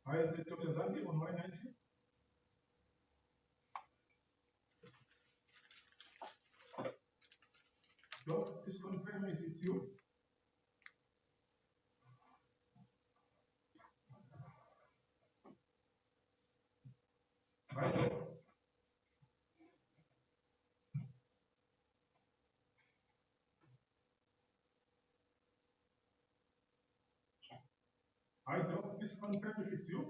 Hi, is it Dr. Zandi on Y90? Doc, please confirm if it's you. Hi, Doc. Hi, Doc, please confirm if it's you.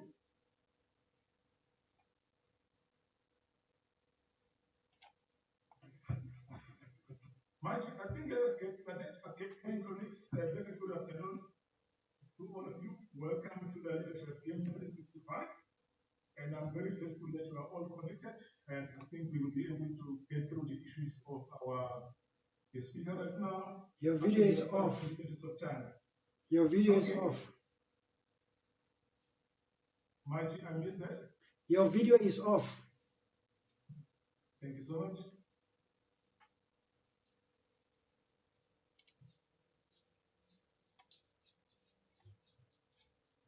Magic, I think let's get colleagues. Very good afternoon to all of you. Welcome to the Leadership Game 365. And I'm very grateful that you are all connected. And I think we will be able to get through the issues of our speaker right now. Your video is off. Your video is off. Magic, I missed that. Your video is off. Thank you so much.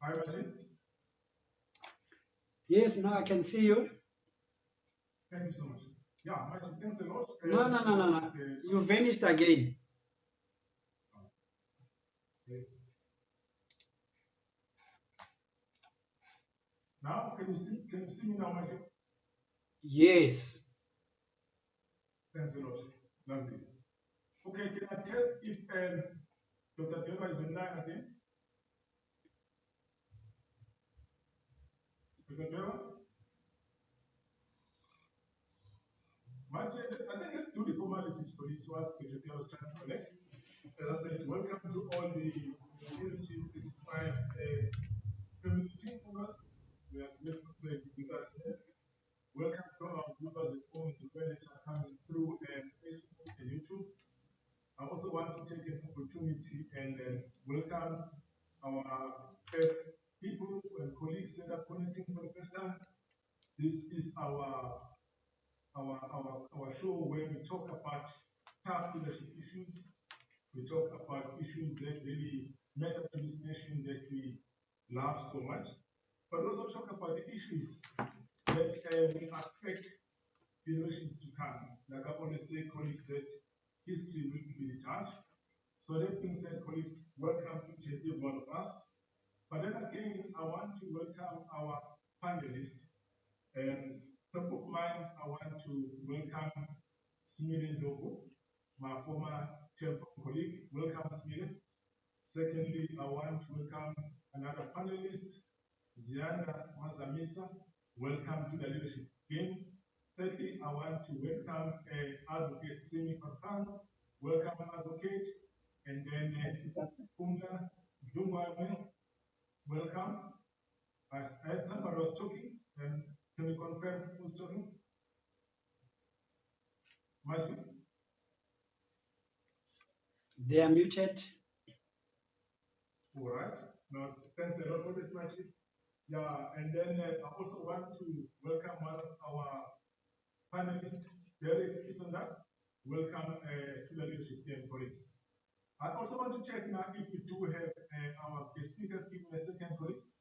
Hi, Magic. Yes, now I can see you. Thank you so much. Yeah, Magic, thanks a lot. No. You vanished again. Okay. Now, can you see me now, Magic? Yes. Thanks a lot. Lovely. Okay, can I test if Dr. Deva is online again? Dr. Deva? Magic, I think let's do the formalities for this once Dr. Deva is trying to connect. As I said, welcome to all the community inspired community members. We are grateful to have with us here. Welcome to our viewers at home that are coming through Facebook and YouTube. I also want to take an opportunity and welcome our first people and colleagues that are connecting for the first time. This is our show where we talk about tough leadership issues. We talk about issues that really matter to this nation that we love so much, but also talk about the issues that will affect generations to come. Like I always say, colleagues, that history will be the judge. So that being said, colleagues, welcome to each and every one of us. But then again, I want to welcome our panelists. Top of mind, I want to welcome Smile Lobo, my former Telkom colleague. Welcome, Smile. Secondly, I want to welcome another panelist, Zianda Mazamisa. Welcome to the Leadership Game. Thirdly, I want to welcome Advocate Simi Papan. Welcome, Advocate. And then Pumla Dungwane. Welcome. I heard somebody was talking. And can you confirm who's talking? Matthew? They are muted. All right. Now, thanks a lot for that, Matthew. Yeah, and then I also want to welcome one of our panelists, Derek Kisondat. Welcome to the Leadership Team, colleagues. I also want to check now if we do have our guest speaker. Give me a second, colleagues.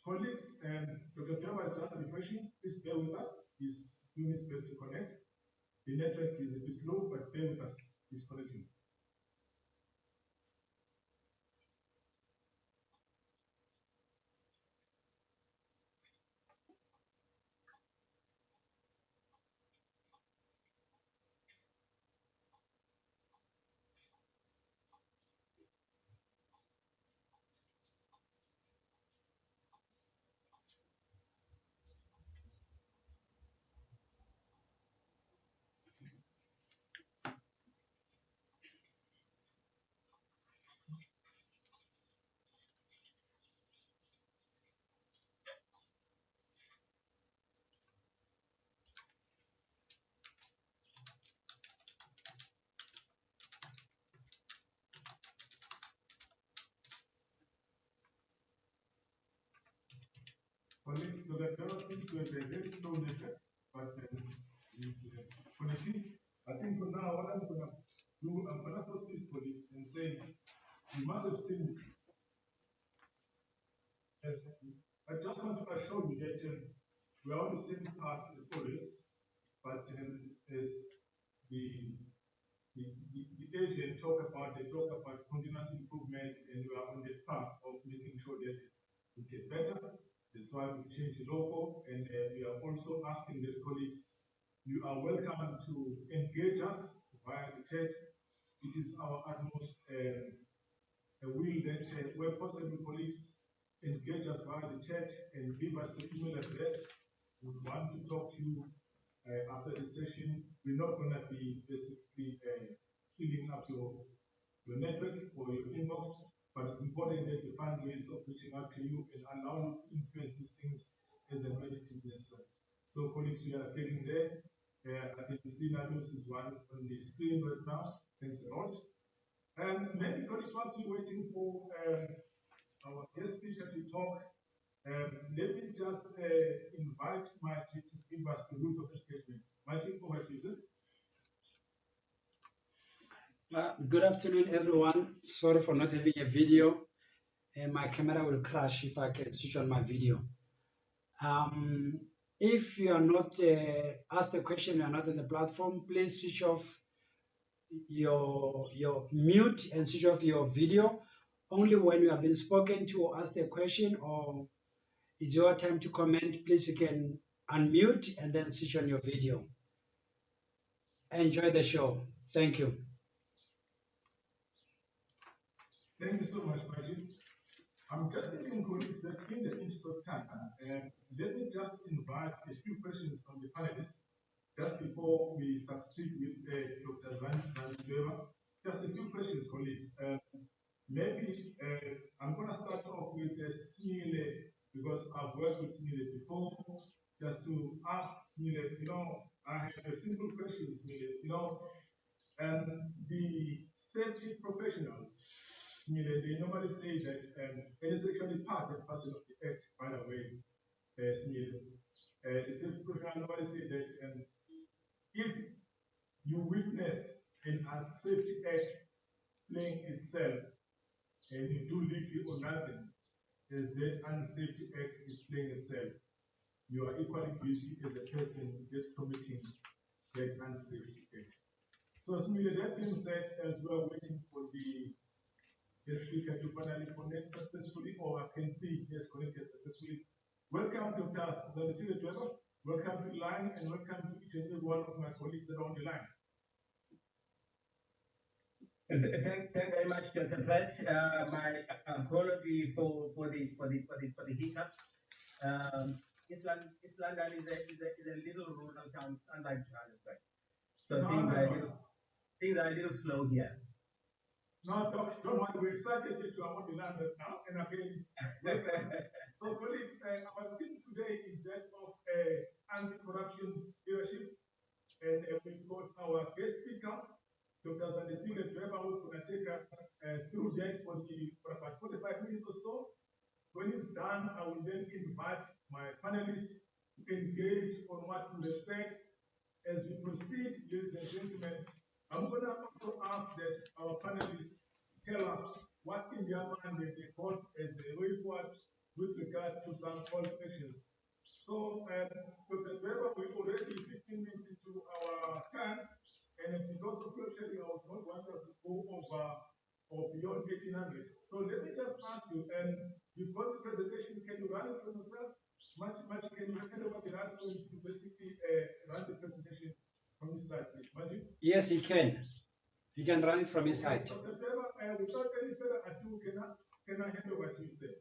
Colleagues, Dr. Deva is just refreshing. Please bear with us. He's doing his best to connect. The network is a bit slow, but bear with us. He's connecting. colleagues, Dr. Dara seems to have a very slow network, but is connecting. I think for now, what I'm going to do, I'm going to proceed for this and say, you must have seen, I just want to assure you that we are on the same path as always, but as the the Asian they talk about continuous improvement, and we are on the path of making sure that we get better. That's why we've changed the logo, and we are also asking the colleagues, you are welcome to engage us via the chat. It is our utmost will that where possible, colleagues engage us via the chat and give us your email address. We want to talk to you after the session. We're not going to be basically filling up your network or your inbox, but it's important that you find ways of reaching out to you and allow you to influence these things as and when it is necessary. So, colleagues, we are getting there. I can see Nados is one on the screen right now. Thanks a lot. And many colleagues, whilst we're waiting for our guest speaker to talk, let me just invite Marty to give us the rules of engagement. Marty, over to you, sir. Good afternoon, everyone. Sorry for not having a video. My camera will crash if I can switch on my video. If you are not asked a question, you are not on the platform, please switch off your mute and switch off your video. Only when you have been spoken to or asked a question or it's your time to comment, please you can unmute and then switch on your video. Enjoy the show. Thank you. Thank you so much, Majid. I'm just thinking, colleagues, that in the interest of time, let me just invite a few questions from the panelists just before we succeed with Dr. Zanzibar. Just a few questions, colleagues. Maybe I'm going to start off with a Smile, because I've worked with Smile before, just to ask Smile, I have a simple question, Smile, the safety professionals, they normally say that it is actually part and parcel of the act, by the way, the safety professionals normally say that if you witness an unsafety act playing itself and you do little or nothing, as that unsafety act is playing itself, you are equally guilty as a person that's committing that unsafety act. So, Smile, that being said, as we are waiting for the speaker to finally connect successfully, or I can see he has connected successfully. Welcome, Dr. Zandisile Dweba. Welcome to the line, and welcome to each and every one of my colleagues that are on the line. Thank you very much, Dr. Brett. My apology for the hiccups. East London is a little rural town, unlike Johannesburg. So things are a little slow here. No, don't worry, we're excited that you are on the land now, and again, welcome. So, colleagues, our theme today is that of anti-corruption leadership, and we've got our guest speaker, Dr. Zandisile Dweba, who's going to take us through that for about 45 minutes or so. When it's done, I will then invite my panelists to engage on what we have said. As we proceed, ladies and gentlemen, I'm going to also ask that our panelists tell us what in their mind they call as a way forward with regard to some call to action. So, Dr. Weber, we're already 15 minutes into our time, and because of your sharing, I would not want us to go over or beyond 1800. So let me just ask you, you've got the presentation, can you run it from yourself? Much, can you hand over the last one to basically run the presentation from his side, please? Magic? Yes, he can. He can run it from his side. Dr. Weber, without any further ado, can I hand over to you, sir?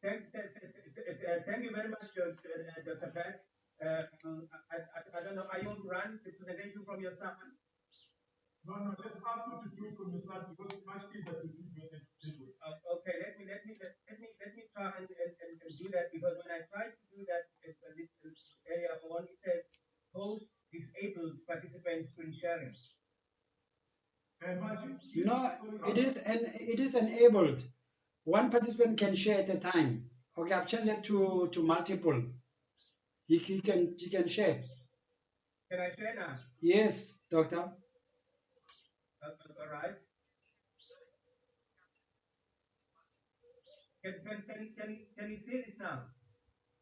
Thank you very much, Dr. Pat. I don't know, are you run the presentation from your side? No, let's ask you to do it from your side because it's much easier to do it this way. Okay, let me try and do that, because when I try to do that, this area one, it says host disabled participant screen sharing. Martin, No, sorry, it is enabled. One participant can share at a time. Okay, I've changed it to multiple. He can share. Can I share now? Yes, doctor. All right. Can you see this now?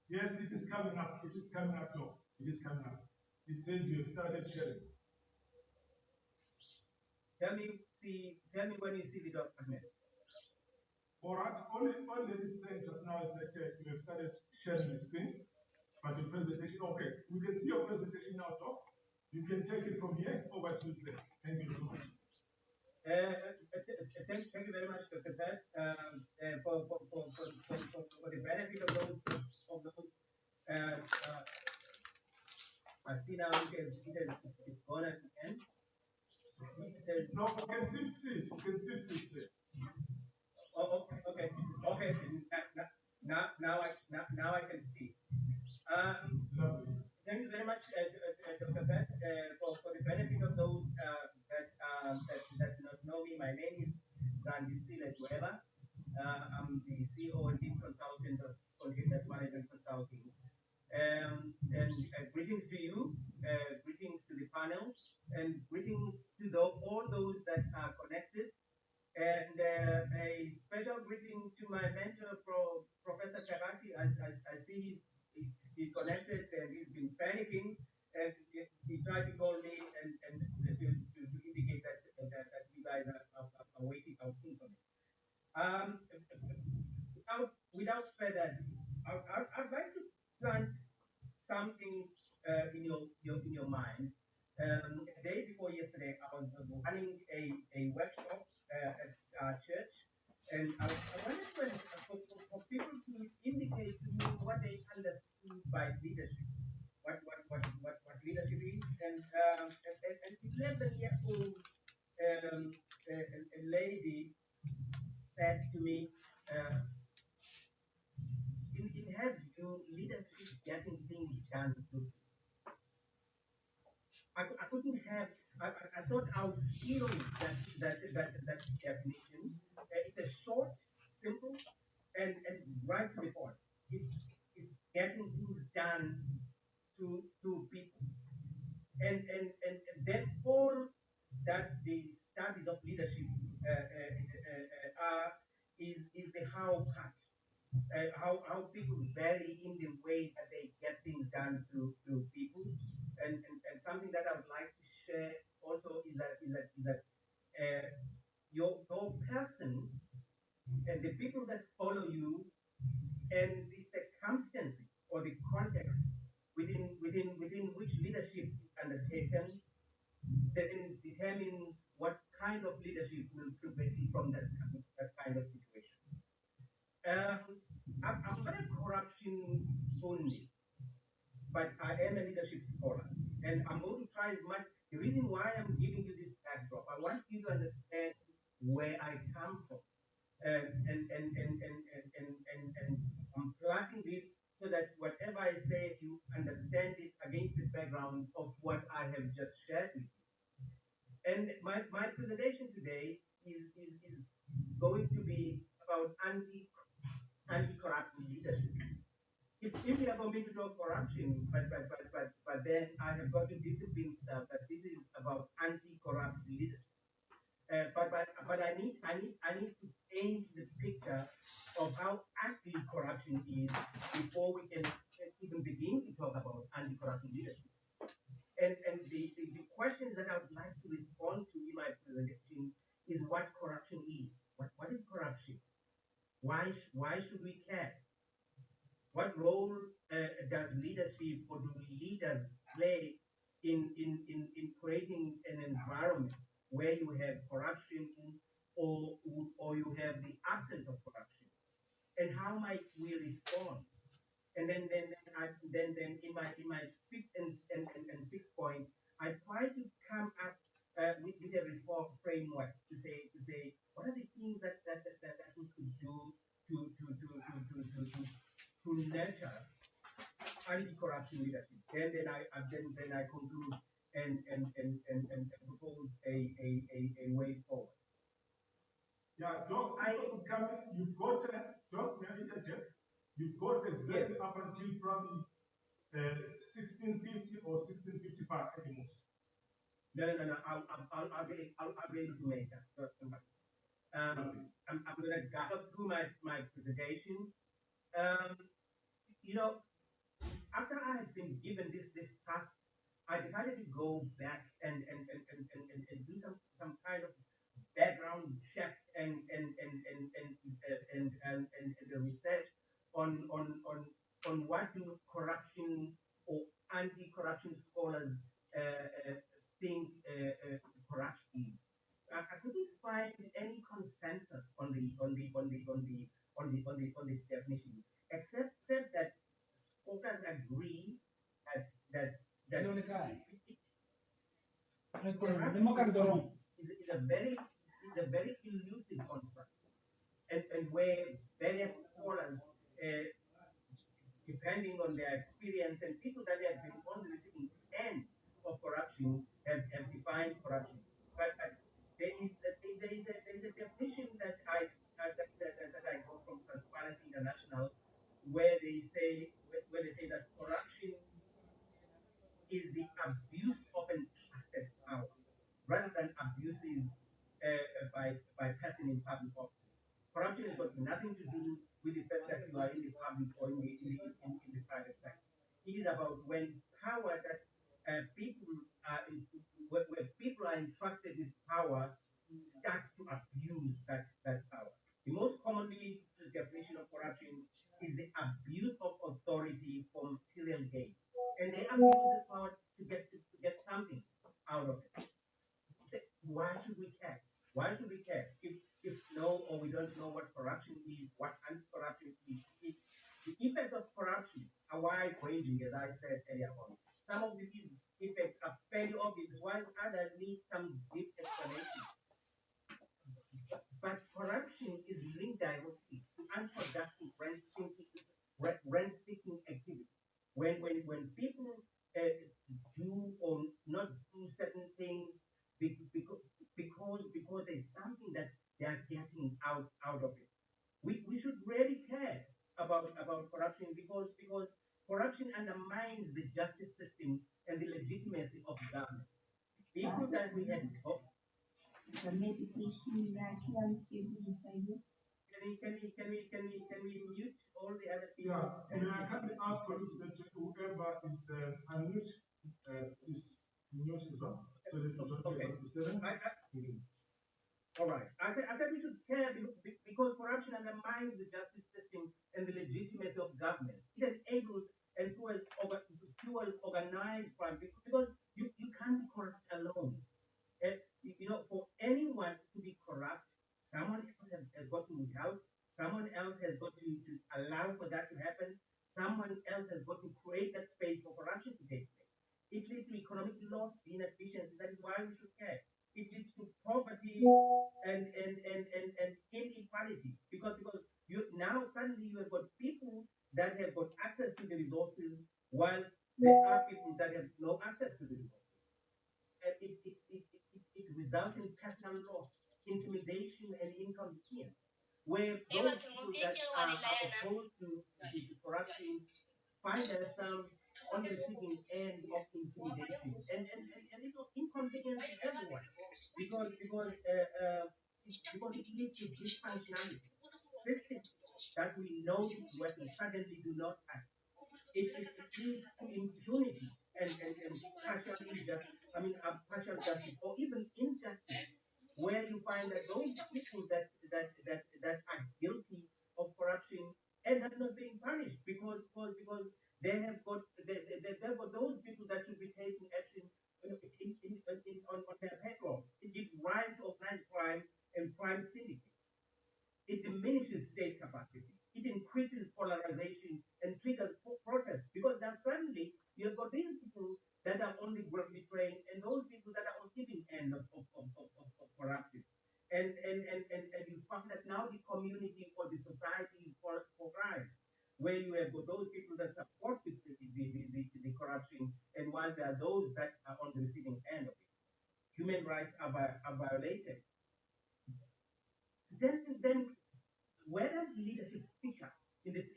yes, it is coming up. It is coming up, Doc. It is coming up. It says you have started sharing. Tell me when you see the document. All right, all that is saying just now is that you have started sharing the screen, but the presentation, okay, we can see your presentation now, Doc. You can take it from here over to Zen. Thank you so much. Thank you very much, Dr. Seth, for the benefit of those. I see now it's gone at the end. No, you can still see it. You can still see it. Oh, okay. Now I can see. Lovely. Thank you very much, Dr. Seth, for the benefit of those that do not know me. My name is Brandisile Dueva. I'm the CEO and lead consultant of Spontaneous Management Consulting. Greetings to you, greetings to the panel, and greetings to all those that are connected. And a special greeting to my mentor, Professor Karati. I see he connected and he's been panicking, and he tried to call me and to indicate that you guys are waiting out soon for me. Without further ado, I'd like to plant something in your mind. A day before yesterday, I was running a workshop at our church, and I wanted for people to indicate to me what they understood by leadership, what leadership is, and an 11-year-old a lady said to me, in her view, leadership getting things done quickly. I couldn't have. I thought I would steal that definition. It's a short, simple, and right to the point. It's getting things done to people, and then all that the studies of leadership are is the how part. How people vary in the way that they get things done to people, and something that I would like to share also is that your person and the people that follow you and the circumstances or the context within which leadership is undertaken then determines what kind of leadership will prevail from that kind of situation. I'm not a corruption only, but I am a leadership scholar. And I'm going to try as much. The reason why I'm giving you this backdrop, I want you to understand where I come from. And I'm planting this so that whatever I say, you understand it against the background of what I have just shared with you. And my presentation today is going to be about anti-corruption leadership. It's easier for me to talk corruption, but then I have got to discipline myself that this is about anti-corrupt leadership. But I need to paint the picture of how active corruption is before we can even begin to talk about anti-corruption leadership. And the questions that I would like to respond to in my presentation is what corruption is. What is corruption? Why should we care? What role does leadership or do leaders play in creating an environment where you have corruption or you have the absence of corruption? And how might we respond? And then in my fifth and sixth point, I try to come up with a reform framework to say what are the things that we could do to nurture anti-corruption leadership. Then I conclude and propose a way you've got don't interject. You've got exactly up until probably 1650 or 1650 back at the most. No. I'll be able to make that. I'm going to gather through my presentation. You know, after I had been given this task, I decided to go back and do some kind of background check and the research on what do corruption or anti-corruption scholars think corruption is. I couldn't find any consensus on the definition, except that scholars agree that Hello, guy. corruption is a very elusive construct, and where various scholars, depending on their experience and people that have been on the receiving end of corruption, have defined corruption. But there is a definition that I got from Transparency International, where they say that corruption is the abuse of entrusted power rather than abuses by person in public office. Corruption has got nothing to do with the fact that you are in the public or in the private sector. It is about when power that people where people are entrusted with power start to abuse that power. The most commonly used definition of corruption is the abuse of authority for material gain, and they abuse this power to get something out of it. Why should we care? Why should we care if no or we don't know what corruption is, what anti-corruption is? The effects of corruption are wide ranging, as I said earlier on. Some of these effects are fairly obvious, while others need some deep explanation. But corruption is linked directly to unproductive rent-seeking activity. When people uh, do or not do certain things because there's something that they are getting out of it. We should really care about corruption because corruption undermines the justice system and the legitimacy of government. The issue that we had before. The medication that can give me say. Can we mute all the other people? Yeah, and I can ask colleagues that whoever is unmute is mute as well, so that we don't get some disturbance. All right. I said we should care because corruption undermines the justice system and the legitimacy of government. It enables and fuels organized crime because you can't be corrupt alone. For anyone to be corrupt, someone else has got to help, someone else has got to allow for that to happen, someone else has got to create that space for corruption to take place. It leads to economic loss, inefficiency. That is why we should care. It leads to poverty and inequality because you now suddenly you have got people that have got access to the resources, whilst there are people that have no access to the resources. It results in personal loss, intimidation, and inconvenience. Where those people that are opposed to the corruption find themselves on the receiving end of intimidation and inconveniencing everyone because it leads to dysfunctionality. Systems that we know is working suddenly do not act. It leads to impunity and partial injustice. Partial justice or even injustice, where you find that those people that are guilty of corruption end up not being punished because they've got those people that should be taking action on their payroll. It gives rise to organized crime and crime syndicates. It diminishes state capacity. It increases polarization and triggers protest because then suddenly you've got these people that are only betraying and those people that are on giving end of corruption. And you find that now the community or the society is for crime, where you have got those people that support the corruption, and while there are those that are on the receiving end of it. Human rights are violated. Then where does leadership feature in this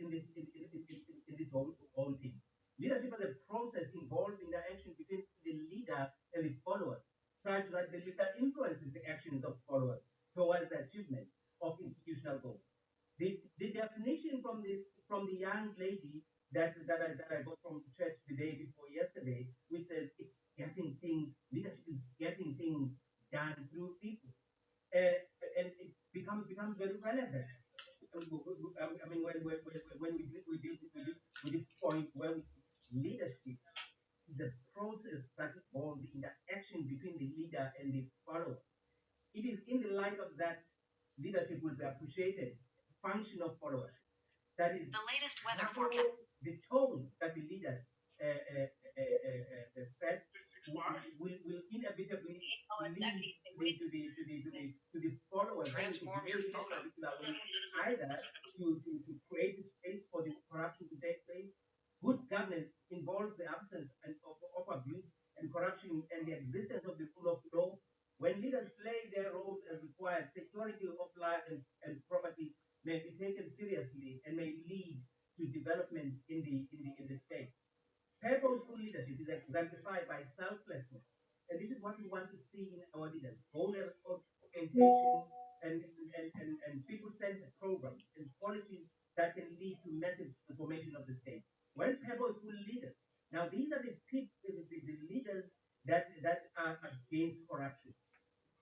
whole thing? Leadership is a process involving the action between the leader and the follower, such that the leader influences the actions of followers towards the achievement of institutional goals. The definition from the young lady that I got from church the day before yesterday, which says it's getting things, leadership is getting things done through people. Uh, and it becomes very relevant. I mean, when we deal with this point where we see leadership is a process that involves the interaction between the leader and the follower. It is in the light of that leadership will be appreciated, function of followership. That is the latest weather forecast. The tone that the leaders set will inevitably lead to the followers transform your photo either to create a space for the corruption to take place. Good governance involves the absence of abuse and corruption and the existence of the rule of law. When leaders play their roles as required, security of life and property may be taken seriously and may lead to development in the state. Purposeful leadership is exemplified by selflessness. And this is what we want to see in our leaders. Goal orientation and people-centered programs and policies that can lead to massive transformation of the state. When purposeful leaders, now these are the leaders that are against corruption.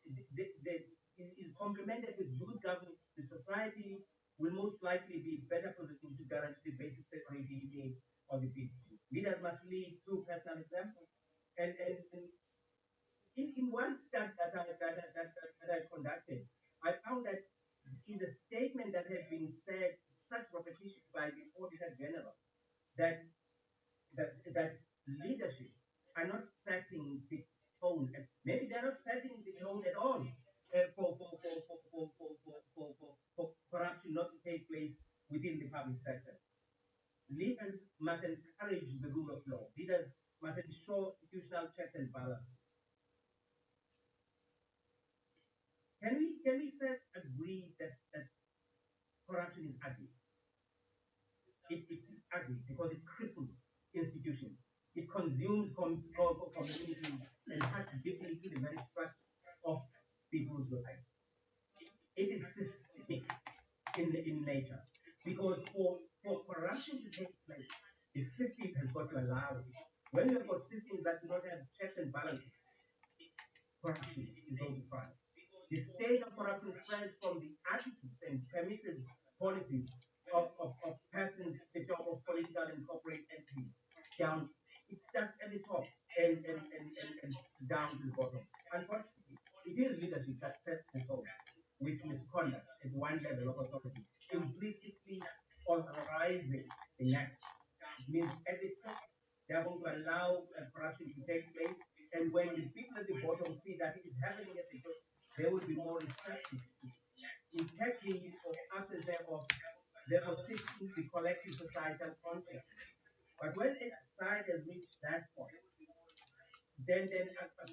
It is complemented with good governance. The society will most likely be better positioned to guarantee the basic security needs of the people. Leaders must lead through personal example. And in one study that I conducted, I found that in the statement that had been said, such repetition by the Auditor General, that that leadership are not setting the tone. And maybe they're not setting the tone at all for corruption not to take place within the public sector. Leaders must encourage the rule of law. Leaders must ensure institutional checks and balances. Can we first agree that corruption is ugly? It is ugly because it cripples institutions. It consumes communities and cuts deeply into the very structure of people's lives. It is systemic in nature because for corruption to take place, the system has got to allow it. When you have got systems that do not have checks and balances, corruption is going to thrive. The state of corruption spreads from the attitudes and permissive policies of persons, the job of political and corporate entities down. It starts at the top and down to the bottom. Unfortunately, it is leadership that sets the tone with misconduct at one level of authority, implicitly authorizing the next. It means at the top, they are going to allow corruption to take place. And when the people at the bottom see that it is happening at the top, they will be more receptive to it. In tackling or absence thereof, therefore seeking the collective societal consciousness. But when a society has reached that point, then a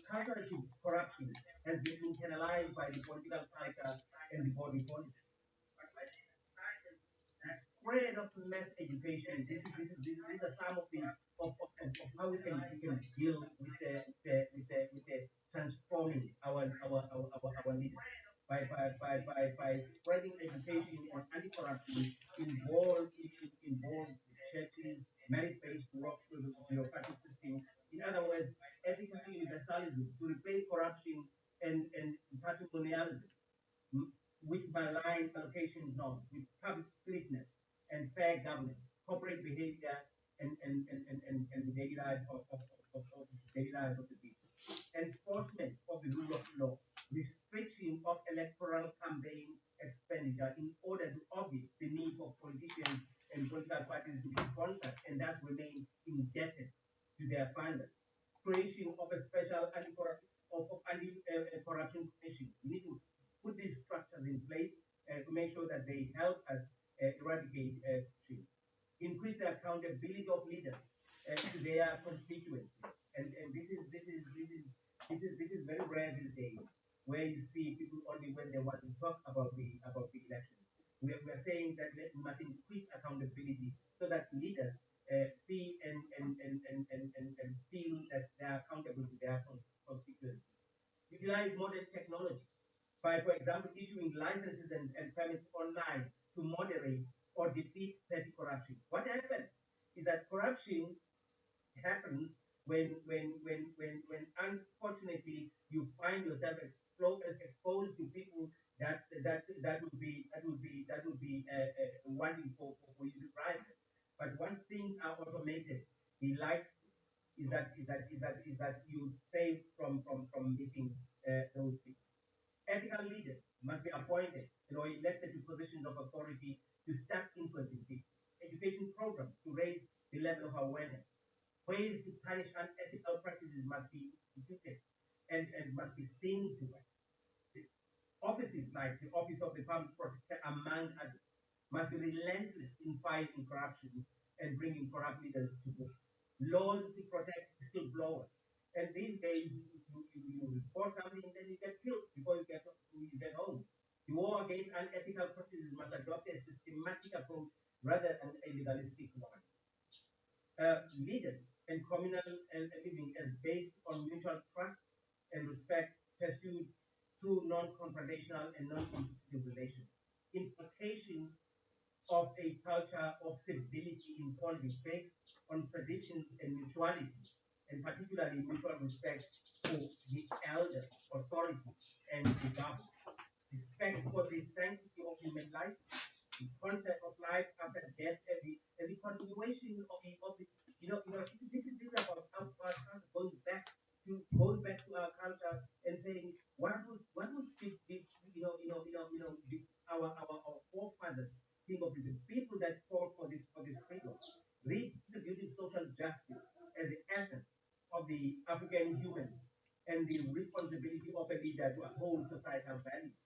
culture to corruption has been internalized by the political culture and the body politic. The spread of mass education. These are some of the of how we can deal with the transforming our leaders by spreading education on anti-corruption involved churches, merit-based work through the bureaucratic system. In other words, ethical universalism to replace corruption and patrimonialism with malign allocation norms, with public spiritness and fair governance, corporate behavior, and the daily life of the daily life of the people. Enforcement of the rule of law, restriction of electoral campaign expenditure in order to obviate the need for politicians and political parties to be sponsored and thus remain indebted to their funders. Creation of a special anti-corruption commission. We need to put these structures in place to make sure that they help us eradicate corruption. Increase the accountability of leaders to their constituencies. And this is very rare these days, where you see people only when they want to talk about the election. we are saying that we must increase accountability so that leaders see and feel that they are accountable to their constituency. Utilize modern technology by, for example, issuing licenses and permits online to moderate or defeat petty corruption. What happens is that corruption happens when unfortunately you find yourself exposed to people that would be wanting for you to rise. But once things are automated, the light is that you save from meeting those people. Ethical leaders must be appointed, elected to positions of authority to start influencing people. Education programs to raise the level of awareness. Ways to punish unethical practices must be instituted and must be seen to it. Offices like the Office of the Public Protector, among others, must be relentless in fighting corruption and bringing corrupt leaders to book. Laws to protect whistleblowers. And these days, you report something, then you get killed before you get home. The war against unethical practices must adopt a systematic approach rather than a legalistic one. Leaders and communal living is based on mutual trust and respect pursued through non-confrontational and non-competitive relations. Implication of a culture of civility in politics based on traditions and mutuality, and particularly mutual respect for the elder, authority, and the governed. Respect for the sanctity of human life, the concept of life after death, and the continuation of the this is about our culture going back to our culture and saying what would our forefathers think of the people that fought for this freedom, redistributing social justice as the essence of the African human and the responsibility of a leader to uphold societal values.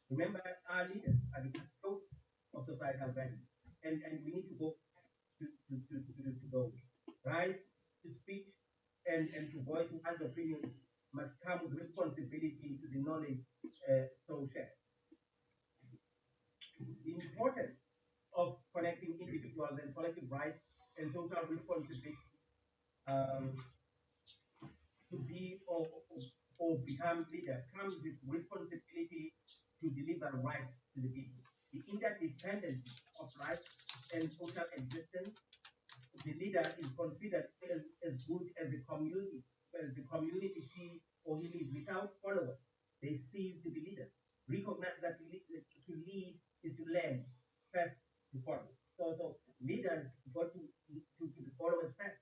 Remember, our leaders are the custodians of societal values, and we need to go to those. Rights to speech and to voice one's opinions must come with responsibility to the knowledge so shared. The importance of connecting individuals and collective rights and social responsibility um, to be or become leader comes with responsibility to deliver rights to the people. The interdependency of rights and social existence, the leader is considered as good as the community she or he leads. Without followers, they cease to be leaders. Recognize that to lead is to learn first to follow. So leaders got to the followers first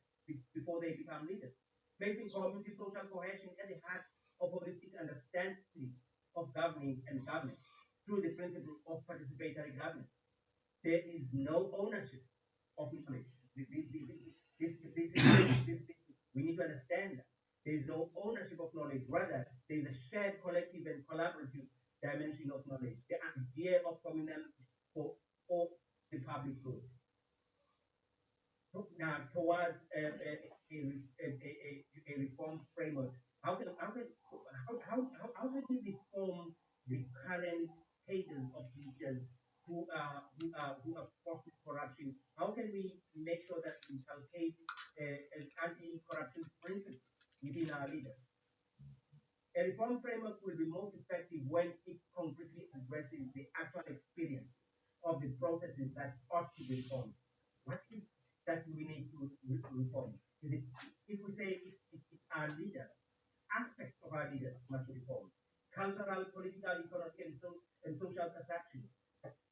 before they become leaders. Placing community social cohesion at the heart of holistic understanding of governing and government through the principle of participatory government. There is no ownership of knowledge. We need to understand that. There is no ownership of knowledge. Rather, there is a shared collective and collaborative dimension of knowledge. The idea of communality for the public good. Now, towards a reform framework, how can we reform the current cadence of leaders who are fought with corruption? How can we make sure that we inculcate an anti-corruption principle within our leaders? A reform framework will be most effective when it concretely addresses the actual experience of the processes that ought to be reformed. What is that we need to reform? Is it, if we say it's our leaders, aspects of our leaders must be reformed. Cultural, political, economic, and social perception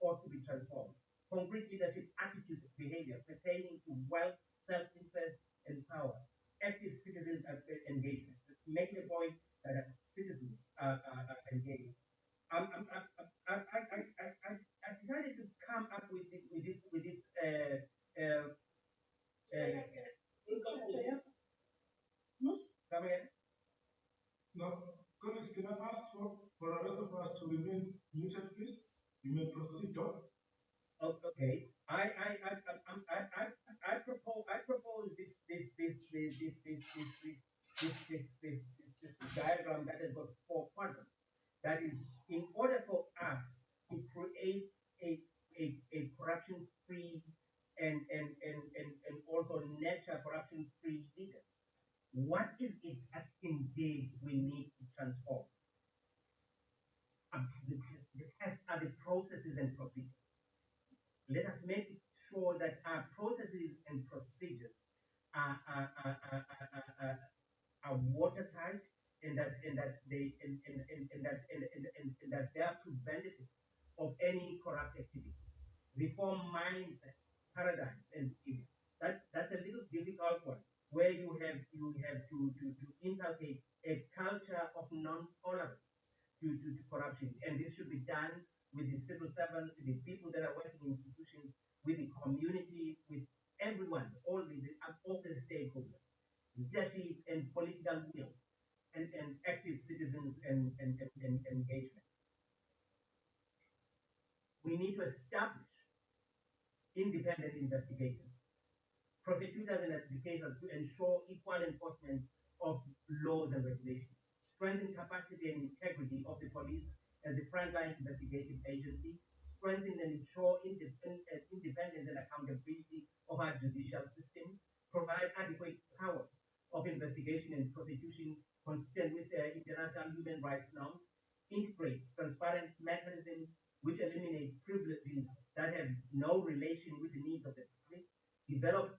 ought to be transformed. Concrete leadership attitudes and behavior pertaining to wealth, self-interest, and power. Active citizen engagement. Making a point that citizens are engaged. I decided to come up with this come again? Now, colleagues, can I ask for the rest of us to remain muted, please? You may proceed, Doc. Oh, okay. I propose this diagram that has got four quadrants. That is, in order for us to create a the test are the processes and procedures. Let us make sure that our processes and procedures are watertight and that they are preventative of any corrupt activity. Reform mindset, paradigms, and behavior. That's a little difficult one where you have to inculcate a culture of non-tolerance to corruption. And this should be done with the civil servants, with the people that are working in institutions, with the community, with everyone, all the stakeholders, leadership and political will, and active citizens and engagement. We need to establish independent investigations, prosecutors and adjudicators to ensure equal enforcement of laws and regulations, strengthen capacity and integrity of the police as the frontline investigative agency, strengthen and ensure independence and accountability of our judicial system, provide adequate powers of investigation and prosecution consistent with international human rights norms, integrate transparent mechanisms which eliminate privileges that have no relation with the needs of the public, develop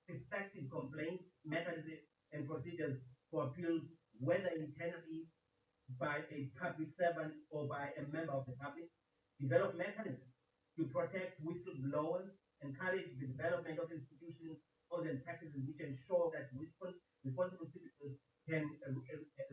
effective complaints mechanisms and procedures for appeals, whether internally by a public servant or by a member of the public, develop mechanisms to protect whistleblowers, encourage the development of institutions or and practices which ensure that responsible citizens can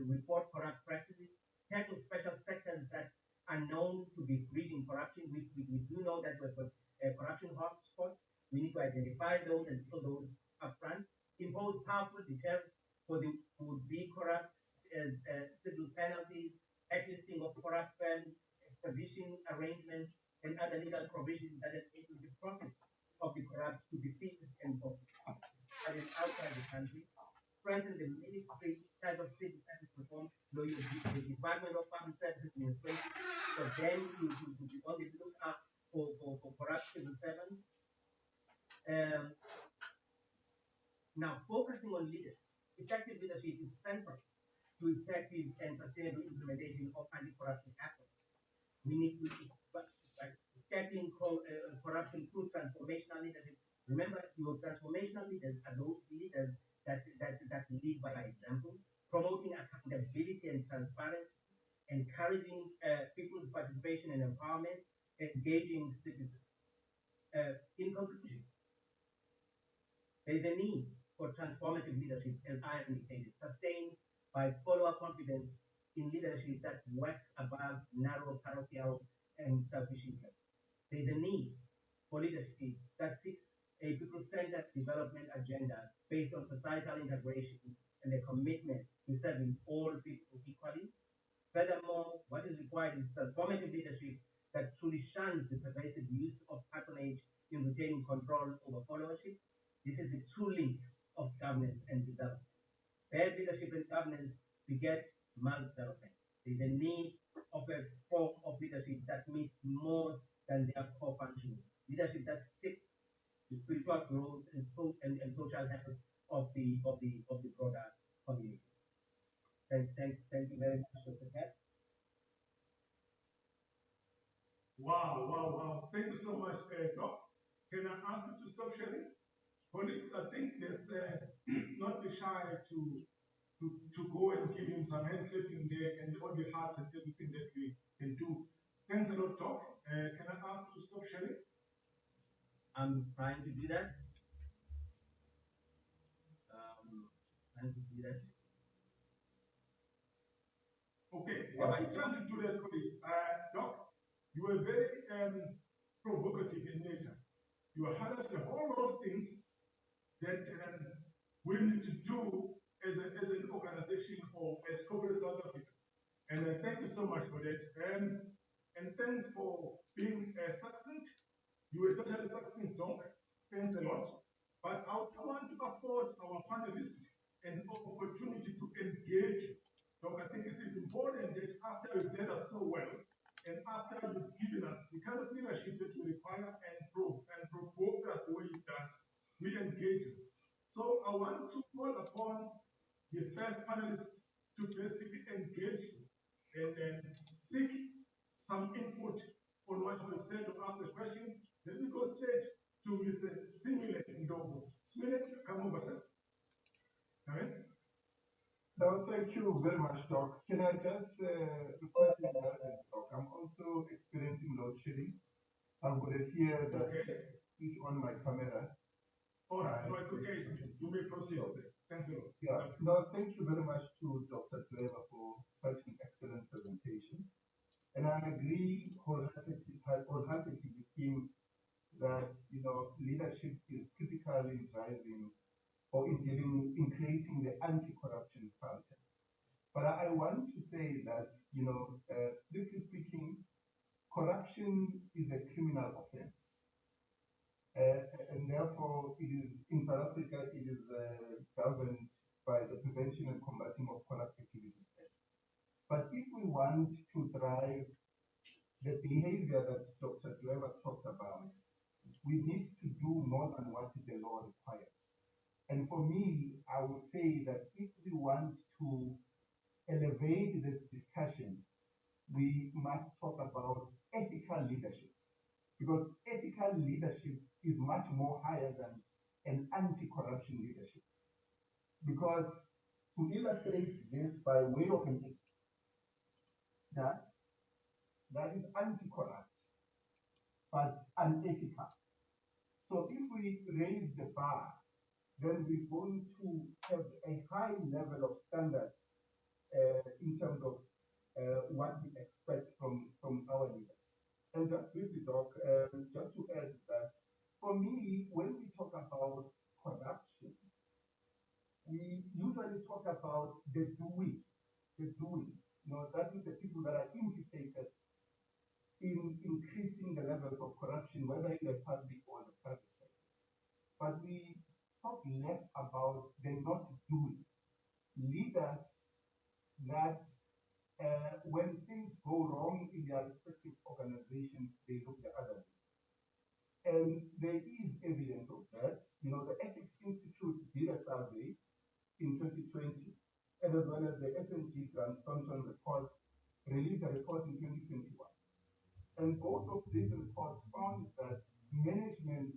report corrupt practices, tackle special sectors that are known to be breeding corruption. We do know that we've got corruption hotspots. We need to identify those and kill those upfront, impose powerful deterrents for the who would be corrupt as civil penalties, existing of corrupt firms, extradition arrangements, and other legal provisions that enable the profits of the corrupt to be seized and confiscated outside the country, strengthen the ministry type of civil service reform, the Department of Public Service Administration, for them to be on the lookout for corrupt civil servants. Now, focusing on leadership, effective leadership is central to effective and sustainable implementation of anti-corruption efforts. We need to tackling corruption through transformational leadership. Remember, your transformational leaders are those leaders that lead by example, promoting accountability and transparency, encouraging people's participation and empowerment, engaging citizens. In conclusion, there is a need for transformative leadership, as I have indicated, sustained by follower confidence in leadership that works above narrow parochial and selfish interests. There is a need for leadership that seeks a people-centered development agenda based on societal integration and a commitment to serving all people equally. Furthermore, what is required is transformative leadership that truly shuns the pervasive use of patronage in retaining control over followership. This is the true link of governance and development. Bad leadership and governance beget maldevelopment. There is a need of a form of leadership that meets more than their core functions. Leadership that seeks the spiritual growth and social health of the broader community. Thank you very much, Dr. Pat. Wow. Thank you so much, Doc. Can I ask you to stop sharing? Colleagues, I think let's not be shy to go and give him some hand clapping there and all the hearts and everything that we can do. Thanks a lot, Doc. Can I ask you to stop sharing? I'm trying to do that. Trying to do that. Okay, whilst he's trying to do that, colleagues, Doc, you were very provocative in nature. You highlighted a whole lot of things that we need to do as an organization or as corporate South Africa. And thank you so much for that. And thanks for being succinct. You were totally succinct, Doc. Thanks a lot. But I want to afford our panelists an opportunity to engage. Doc, I think it is important that after you've led us so well, and after you've given us the kind of leadership that we require and provoke us the way you've done, we engage you. So I want to call upon the first panelist to basically engage you and seek some input on what you have said to ask a question. Let me go straight to Mr. Simile Ndogo. Simile, come over, sir. All right. No, thank you very much, Doc. Can I just request indulgence, Doc? I'm also experiencing load shedding. I've got a fear that Okay. switch on my camera. All right. No, it's okay. You may proceed, sir. Thanks a lot. Yeah. No, thank you very much to Dr. Dweber for such an excellent presentation. And I agree wholeheartedly with him that leadership is critical in driving or in creating the anti-corruption culture. But I want to say that strictly speaking, corruption is a criminal offense, and therefore it is in South Africa. It is governed by the Prevention and Combating of Corrupt Activities Act. But if we want to drive the behavior that Dr. Dweber talked about, we need to do more than what the law requires. And for me, I would say that if we want to elevate this discussion, we must talk about ethical leadership, because ethical leadership is much more higher than an anti-corruption leadership. Because to illustrate this by way of an example, that is anti-corrupt, but unethical. So if we raise the bar, then we're going to have a high level of standard in terms of what we expect from our leaders. And just briefly, Doc, just to add that, for me, when we talk about corruption, we usually talk about the doing. That is the people that are implicated in increasing the levels of corruption, whether in the public or the private sector. But we talk less about the not doing. Leaders that when things go wrong in their respective organizations, they look the other way. And there is evidence of that. The Ethics Institute did a survey in 2020, and as well as the SNG Grant Thornton report released a report in 2021. And both of these reports found that management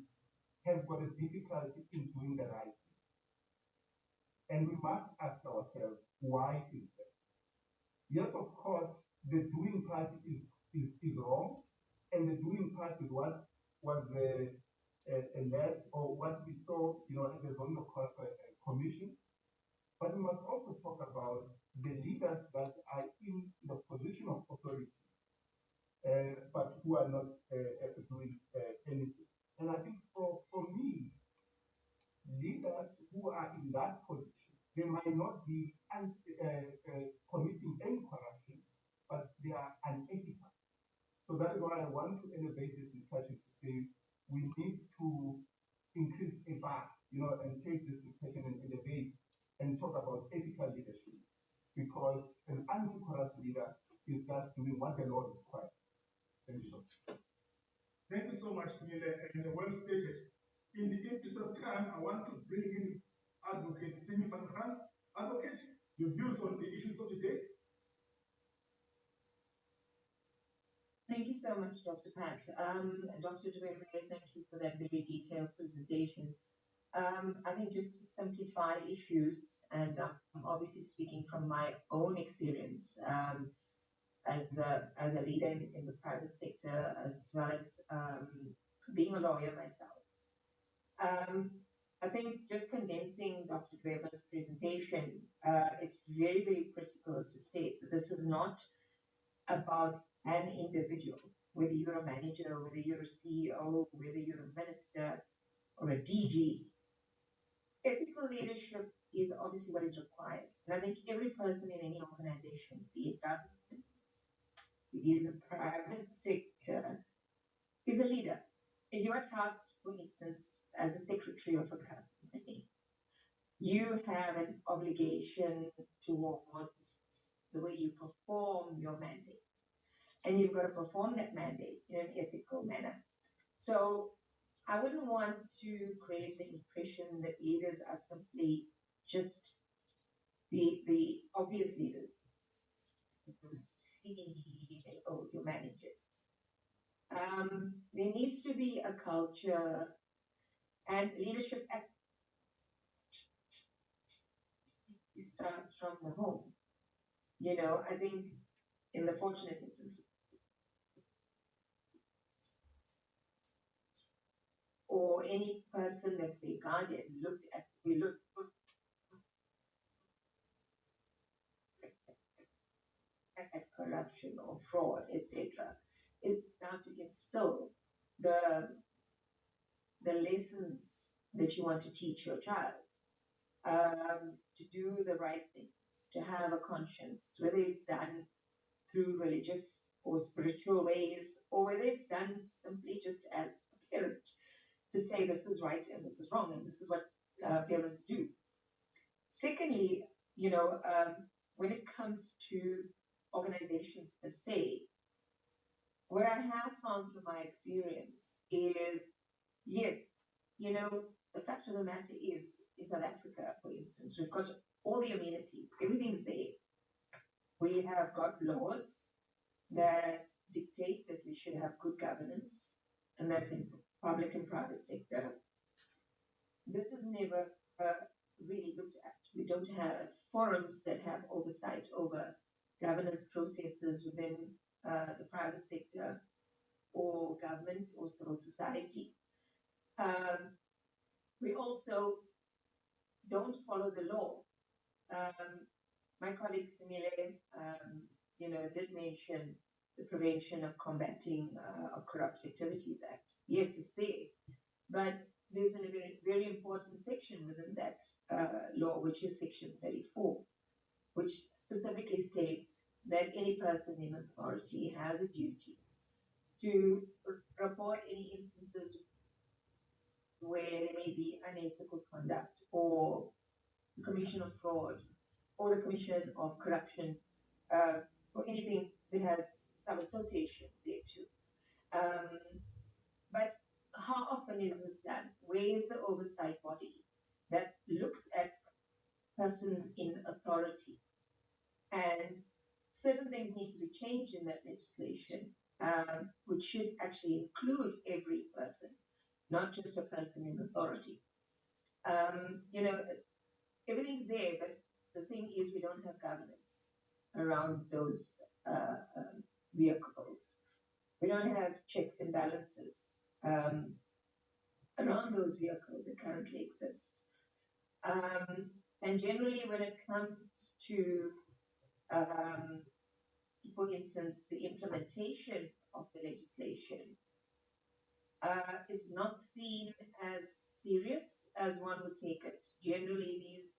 have got a difficulty in doing the right thing. And we must ask ourselves, why is that? Yes, of course, the doing part is wrong, and the doing part is what was led or what we saw, at the Zondo Commission. But we must also talk about the leaders that are in the position of authority, but who are not doing anything. And I think for me, leaders who are in that position, they might not be committing any corruption, but they are unethical. So that is why I want to elevate this discussion to say we need to increase a bar, and take this discussion and elevate and talk about ethical leadership, because an anti-corrupt leader is just doing what the law requires. Thank you so much. Thank you so much, Miller, and well stated. In the interest of time, I want to bring in Advocate Simi Van Gaan. Advocate, your views on the issues of today? Thank you so much, Dr. Pat. Dr. Dwayne, thank you for that very detailed presentation. I think just to simplify issues, and I'm obviously speaking from my own experience as a leader in the private sector, as well as being a lawyer myself. I think just condensing Dr. Dweber's presentation, it's very, very critical to state that this is not about an individual, whether you're a manager, whether you're a CEO, whether you're a minister or a DG. Ethical leadership is obviously what is required. And I think every person in any organization, be it government, be it the private sector, is a leader. If you are tasked, for instance, as a secretary of a company, you have an obligation towards the way you perform your mandate. And you've got to perform that mandate in an ethical manner. So I wouldn't want to create the impression that leaders are simply just the obvious leaders, CEOs, your managers. There needs to be a culture and leadership starts from the home. I think in the fortunate instance, or any person that's the guardian we look at corruption or fraud, etc. It's now to instill the lessons that you want to teach your child, to do the right things, to have a conscience, whether it's done through religious or spiritual ways, or whether it's done simply just as a parent to say this is right and this is wrong and this is what parents do. Secondly, when it comes to organizations per se, what I have found from my experience is, yes, the fact of the matter is, in South Africa, for instance, we've got all the amenities, everything's there. We have got laws that dictate that we should have good governance, and that's in public and private sector. This is never really looked at. We don't have forums that have oversight over governance processes within the private sector or government or civil society. We also don't follow the law. My colleague Simile, did mention the Prevention of Combating of Corrupt Activities Act. Yes, it's there, but there's a very, very important section within that law, which is Section 34, which specifically states that any person in authority has a duty to report any instances where there may be unethical conduct or the commission of fraud or the commission of corruption, or anything that has some association thereto. But how often is this done? Where is the oversight body that looks at persons in authority? And certain things need to be changed in that legislation, which should actually include every person, not just a person in authority. Everything's there, but the thing is we don't have governance around those vehicles. We don't have checks and balances around those vehicles that currently exist. And generally when it comes to, for instance, the implementation of the legislation, is not seen as serious as one would take it. Generally, these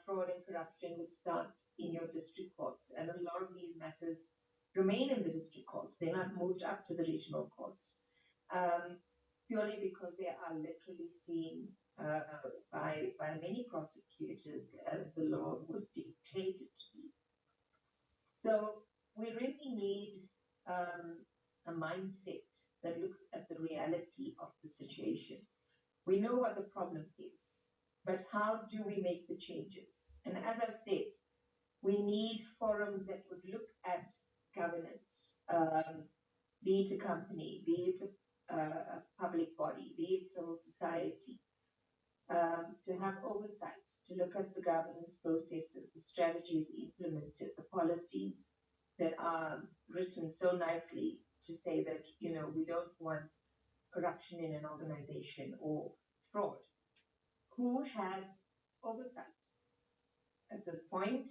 fraud and corruption would start in your district courts, and a lot of these matters remain in the district courts. They're not moved up to the regional courts, purely because they are literally seen by many prosecutors as the law would dictate it to be. So we really need a mindset that looks at the reality of the situation. We know what the problem is, but how do we make the changes? And as I've said, we need forums that would look at governance, be it a company, be it a public body, be it civil society, to have oversight, to look at the governance processes, the strategies implemented, the policies that are written so nicely to say that, we don't want corruption in an organization or fraud. Who has oversight? At this point,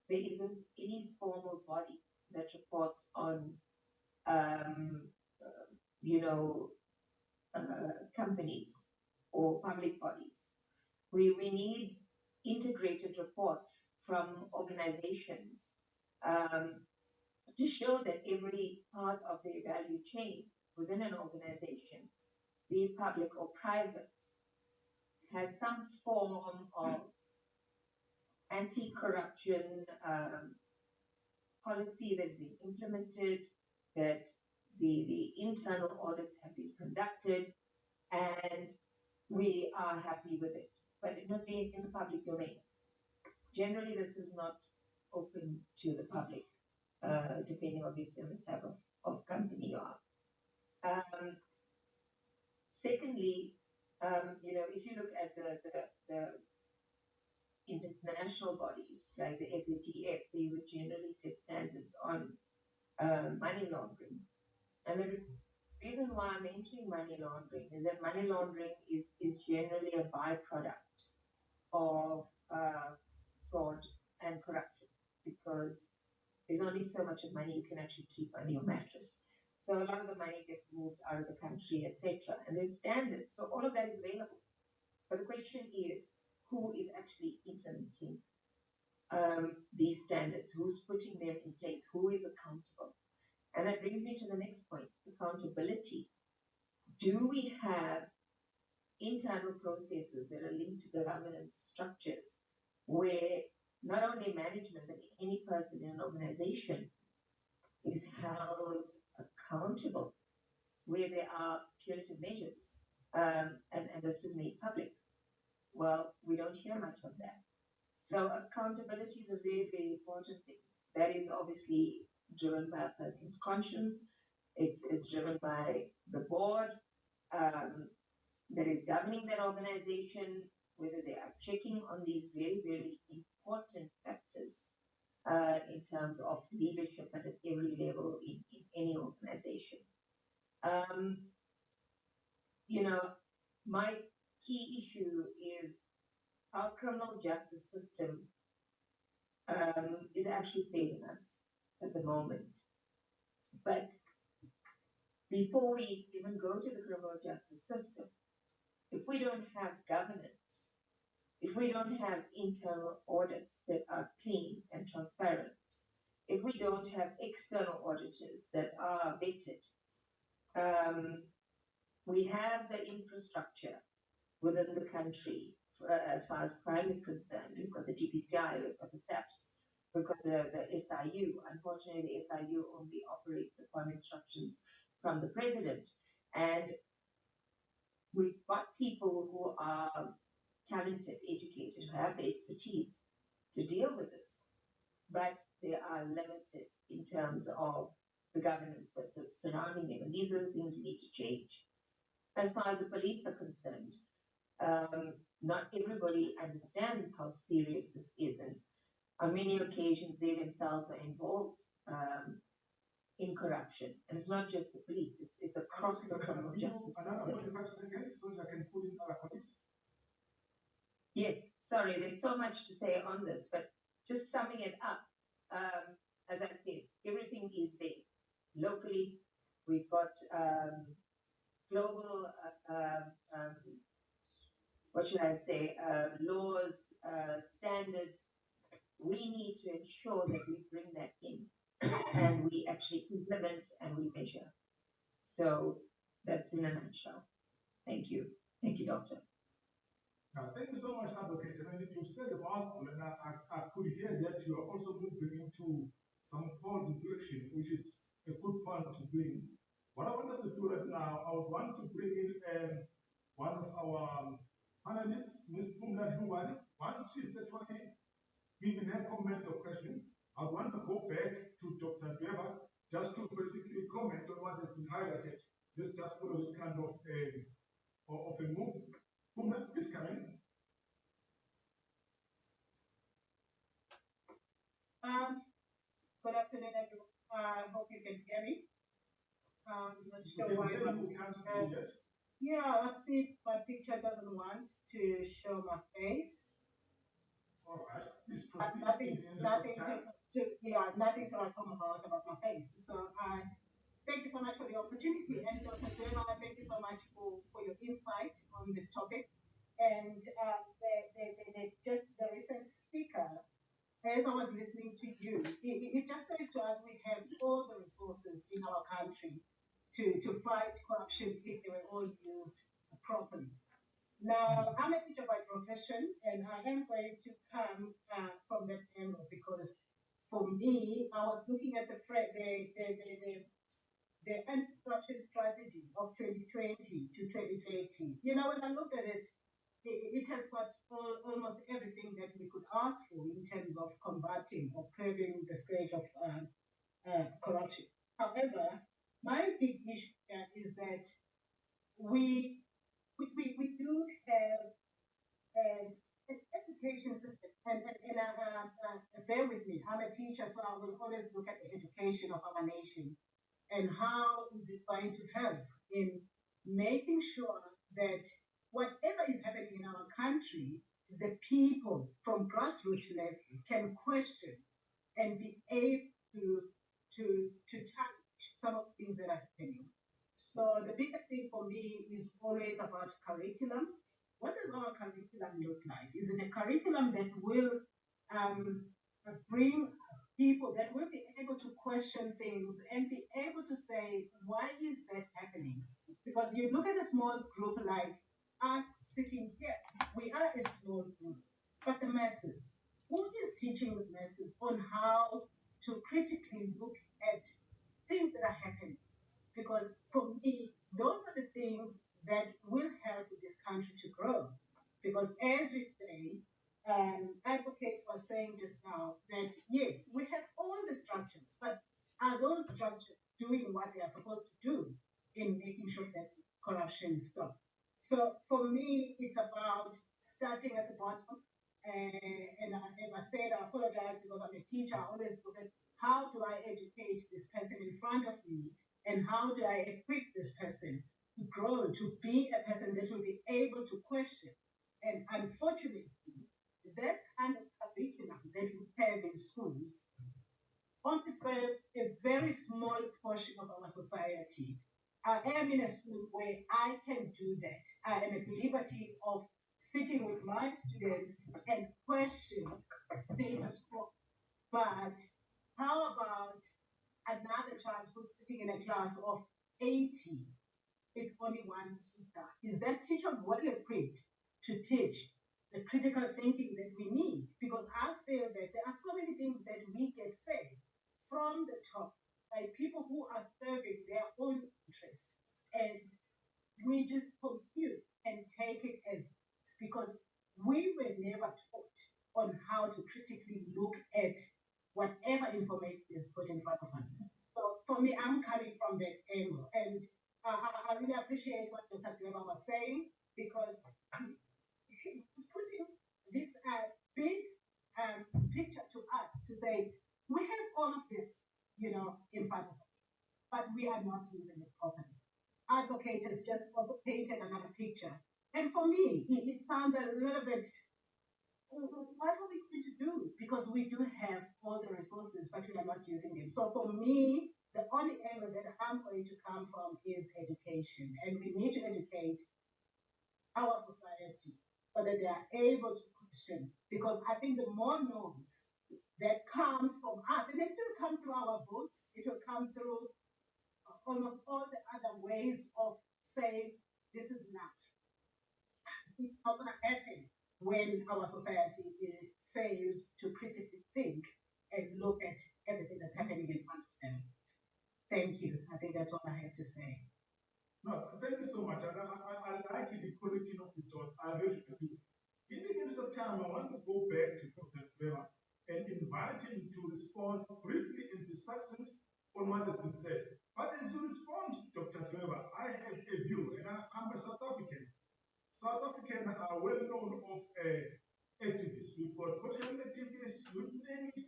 there isn't any formal body that reports on, companies or public bodies. We need integrated reports from organizations to show that every part of the value chain within an organization, be it public or private, has some form of anti-corruption policy that's been implemented, that the internal audits have been conducted, and we are happy with it. But it must be in the public domain. Generally, this is not open to the public. depending obviously on the type of company you are. Secondly, if you look at the international bodies like the FATF, they would generally set standards on money laundering. And the reason why I'm mentioning money laundering is that money laundering is generally a byproduct of fraud and corruption, because there's only so much of money you can actually keep under your mattress. So a lot of the money gets moved out of the country, etc. And there's standards. So all of that is available. But the question is, who is actually implementing these standards? Who's putting them in place? Who is accountable? And that brings me to the next point, accountability. Do we have internal processes that are linked to governance structures where not only management, but any person in an organization is held accountable, where there are punitive measures, and this is made public? Well, we don't hear much of that. So accountability is a very, very important thing. That is obviously driven by a person's conscience. It's driven by the board that is governing that organization, whether they are checking on these very, very important factors in terms of leadership at every level in any organization. My key issue is our criminal justice system is actually failing us at the moment. But before we even go to the criminal justice system, if we don't have governance, if we don't have internal audits that are clean and transparent, if we don't have external auditors that are vetted, we have the infrastructure within the country as far as crime is concerned. We've got the GPCI, we've got the SAPS, we've got the SIU. Unfortunately, the SIU only operates upon instructions from the president. And we've got people who are talented, educated, who have the expertise to deal with this, but they are limited in terms of the governance that's surrounding them. And these are the things we need to change. As far as the police are concerned, not everybody understands how serious this is, and on many occasions they themselves are involved in corruption. And it's not just the police, it's across the criminal justice system. 45 seconds so that I can put in other colleagues. Yes, sorry, there's so much to say on this, but just summing it up, as I said, everything is there. Locally, we've got global, laws, standards. We need to ensure that we bring that in and we actually implement and we measure. So that's in a nutshell. Thank you. Thank you, Doctor. Thank you so much, Advocate. And you said a mouthful, and I could hear that you are also moving into some calls into action, which is a good point to bring. What I want us to do right now, I would want to bring in one of our panelists, Ms. Pumla Hubani. Once she's actually giving her comment or question, I want to go back to Dr. Dweber just to basically comment on what has been highlighted. Let's just follow this kind of a move. Pumla, please come in. Good afternoon, everyone. I hope you can hear me. Not sure why. You can't see yet. Yeah, I see my picture doesn't want to show my face. All right, please proceed. Nothing to about my face. So thank you so much for the opportunity, and Dr. Dema, thank you so much for your insight on this topic. And the recent speaker, as I was listening to you, it just says to us we have all the resources in our country to fight corruption if they were all used properly. Now, I'm a teacher by profession, and I am going to come from that angle because, for me, I was looking at the anti-corruption strategy of 2020 to 2030. You know, when I look at it, it has got almost everything that we could ask for in terms of combating or curbing the scourge of corruption. However, my big issue here is that we we do have an education system, and bear with me, I'm a teacher, so I will always look at the education of our nation and how is it going to help in making sure that whatever is happening in our country, the people from grassroots level can question and be able to challenge some of the things that are happening. So the bigger thing for me is always about curriculum. What does our curriculum look like? Is it a curriculum that will um, bring people that will be able to question things and be able to say, why is that happening? Because you look at a small group like us sitting here, we are a small group, but the masses, who is teaching the masses on how to critically look at things that are happening? Because for me, those are the things that will help this country to grow. Because as we say, advocate was saying just now that yes, we have all the structures, but are those structures doing what they are supposed to do in making sure that corruption is stopped? So for me, it's about starting at the bottom. As I said, I apologize because I'm a teacher. I always look at how do I educate this person in front of me, and how do I equip this person to grow to be a person that will be able to question. And unfortunately, that kind of curriculum that we have in schools only serves a very small portion of our society. I am in a school where I can do that. I am at liberty of sitting with my students and question status quo. But how about another child who's sitting in a class of 80 with only one teacher? Is that teacher well equipped to teach the critical thinking that we need? Because I feel that there are so many things that we get fed from the top by people who are serving their own interest. And we just consume and take it as because we were never taught on how to critically look at whatever information is put in front of us. So for me, I'm coming from that angle. And I really appreciate what Dr. Glover was saying because he was putting this big picture to us to say, we have all of this, in front of us, but we are not using it properly. Advocate has just also painted another picture. And for me, it sounds a little bit, what are we going to do? Because we do have all the resources, but we are not using them. So for me, the only angle that I'm going to come from is education. And we need to educate our society so that they are able to question. Because I think the more noise that comes from us, and it will come through our votes, it will come through almost all the other ways of saying this is enough. It's not going to happen when our society fails to critically think and look at everything that's happening in front of them. Thank you. I think that's all I have to say. No, thank you so much. I like the quality of the thoughts. I really do. In the interest of time, I want to go back to Dr. Weber and invite him to respond briefly in the succinct on what has been said. But as you respond, Dr. Weber, I have a view, and I'm a South African. South African are well known of activists. We've got political activists, you name it.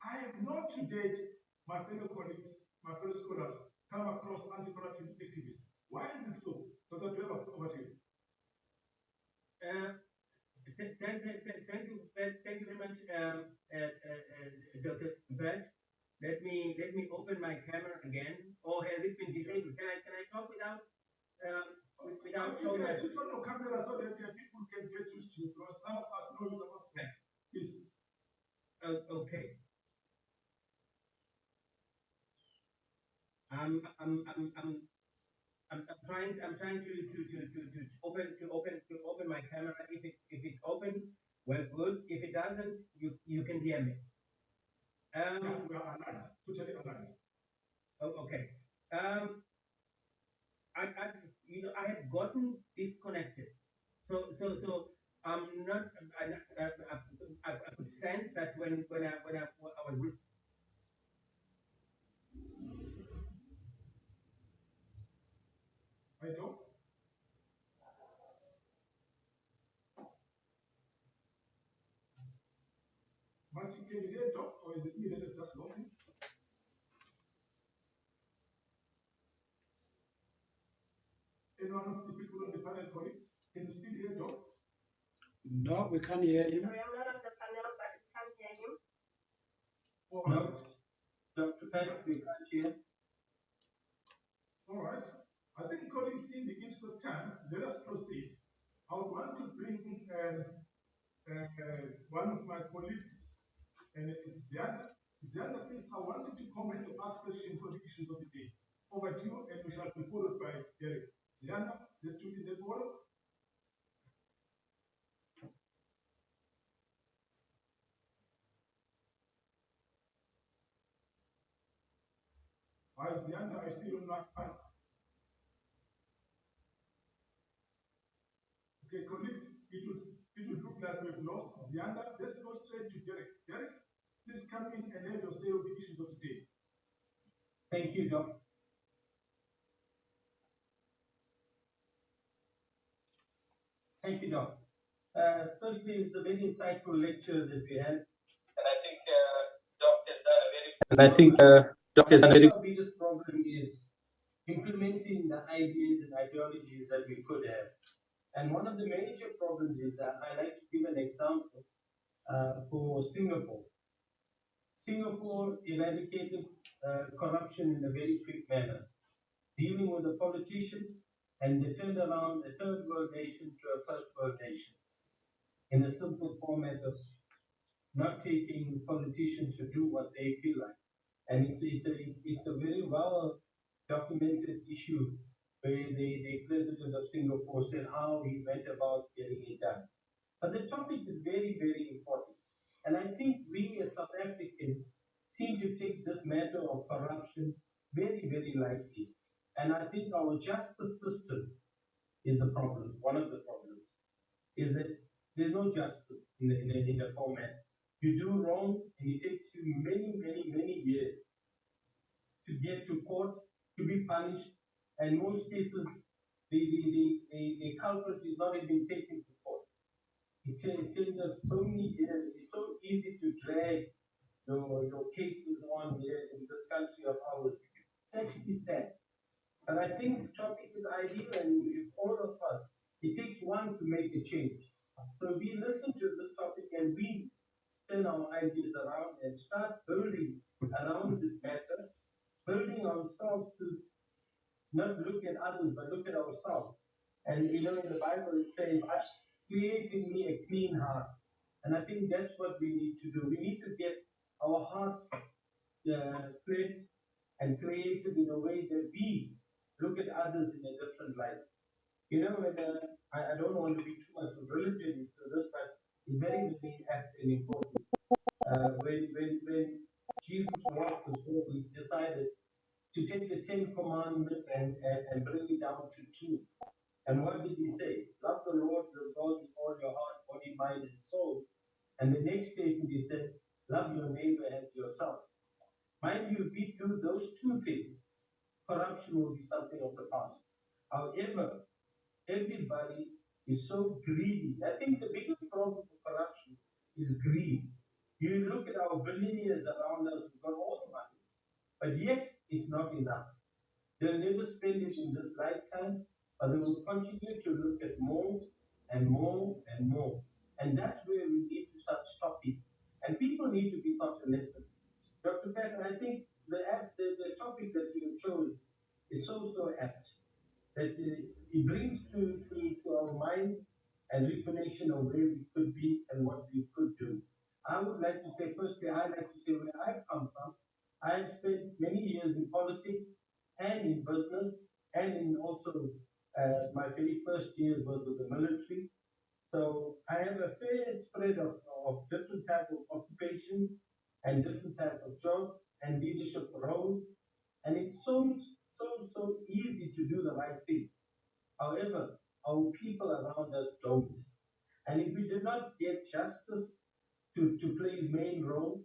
I have not to date, my fellow colleagues, my fellow scholars, come across anti-corruption activists. Why is it so? Dr. Weber, over to you. Thank you very much, Dr. Bert. Let me open my camera again. Or has it been disabled? Can I talk without without so much? Switch on your camera so that people can get used to you, because some of us know you're supposed to. Please. Okay. I'm trying to open my camera. If it opens, well, good. If it doesn't, you can hear me. Yeah, we are aligned. Totally aligned. Oh, okay. I have gotten disconnected. So I'm not. I could sense that when I was I don't. But you can hear Doc, or is it me that have just lost him? Any one of the people on the panel, colleagues, can you still hear Doc? No, we can't hear him. Sorry, I'm not on the panel, but I can't hear him. All No. right. Dr. Pat, we can't hear. All right. I think, colleagues, in the interest of time, let us proceed. I would want to bring one of my colleagues, and it's Zianda. Zianda, please, I want you to comment or ask questions on the issues of the day. Over to you, and we shall be followed by Derek. Zianda, let's do it in that order. Why is Zianda? I still don't like mine. Okay, colleagues, it will look like we've lost Zianda. Let's go straight to Derek. Derek, please come in and have your say on the issues of the day. Thank you, Doc. Thank you, Doc. Firstly, it's a very insightful lecture that we had, and I think Doc has done a very. And I think Doc has done a very. Our biggest problem is implementing the ideas and ideologies that we could have. And one of the major problems is that I like to give an example for Singapore. Singapore eradicated corruption in a very quick manner, dealing with a politician, and they turned around a third world nation to a first world nation in a simple format of not taking politicians to do what they feel like. And it's a very well documented issue where the president of Singapore said how he went about getting it done. But the topic is very, very important. And I think we as South Africans seem to take this matter of corruption very, very lightly. And I think our justice system is the problem. One of the problems is that there's no justice in the format. You do wrong, and it takes you many, many, many years to get to court, to be punished, and most cases, the culprit is not even taken to court. It ends up so many years. It's so easy to drag your cases on here in this country of ours. It's actually sad. And I think the topic is ideal, and if all of us, it takes one to make a change. So we listen to this topic and we turn our ideas around and start building around this matter, building ourselves to not look at others, but look at ourselves. And in the Bible it says, create in me a clean heart. And I think that's what we need to do. We need to get our hearts cleansed and created in a way that we look at others in a different light. I don't want to be too much of religion into this, but it's very, very apt and important. When Jesus walked the earth, he decided to take the Ten Commandments and bring it down to two. And what did he say? Love the Lord your God with all your heart, body, mind, and soul. And the next statement he said, love your neighbor as yourself. Mind you, if we do those two things, corruption will be something of the past. However, everybody is so greedy. I think the biggest problem for corruption is greed. You look at our billionaires around us, we've got all the money, but yet it's not enough. They'll never spend it in this lifetime, but they will continue to look at more and more and more. And that's where we need to start stopping. And people need to be taught a lesson. Dr. Pat, I think the topic that you chose is so apt that it brings to our mind a reconnection of where we could be and what we could do. I would like to say, firstly, I'd like to say where I've come from. I have spent many years in politics and in business, and in also my very first years was with the military. So I have a fair spread of different type of occupation and different type of jobs and leadership roles. And it's so easy to do the right thing. However, our people around us don't. And if we did not get justice to play its main role,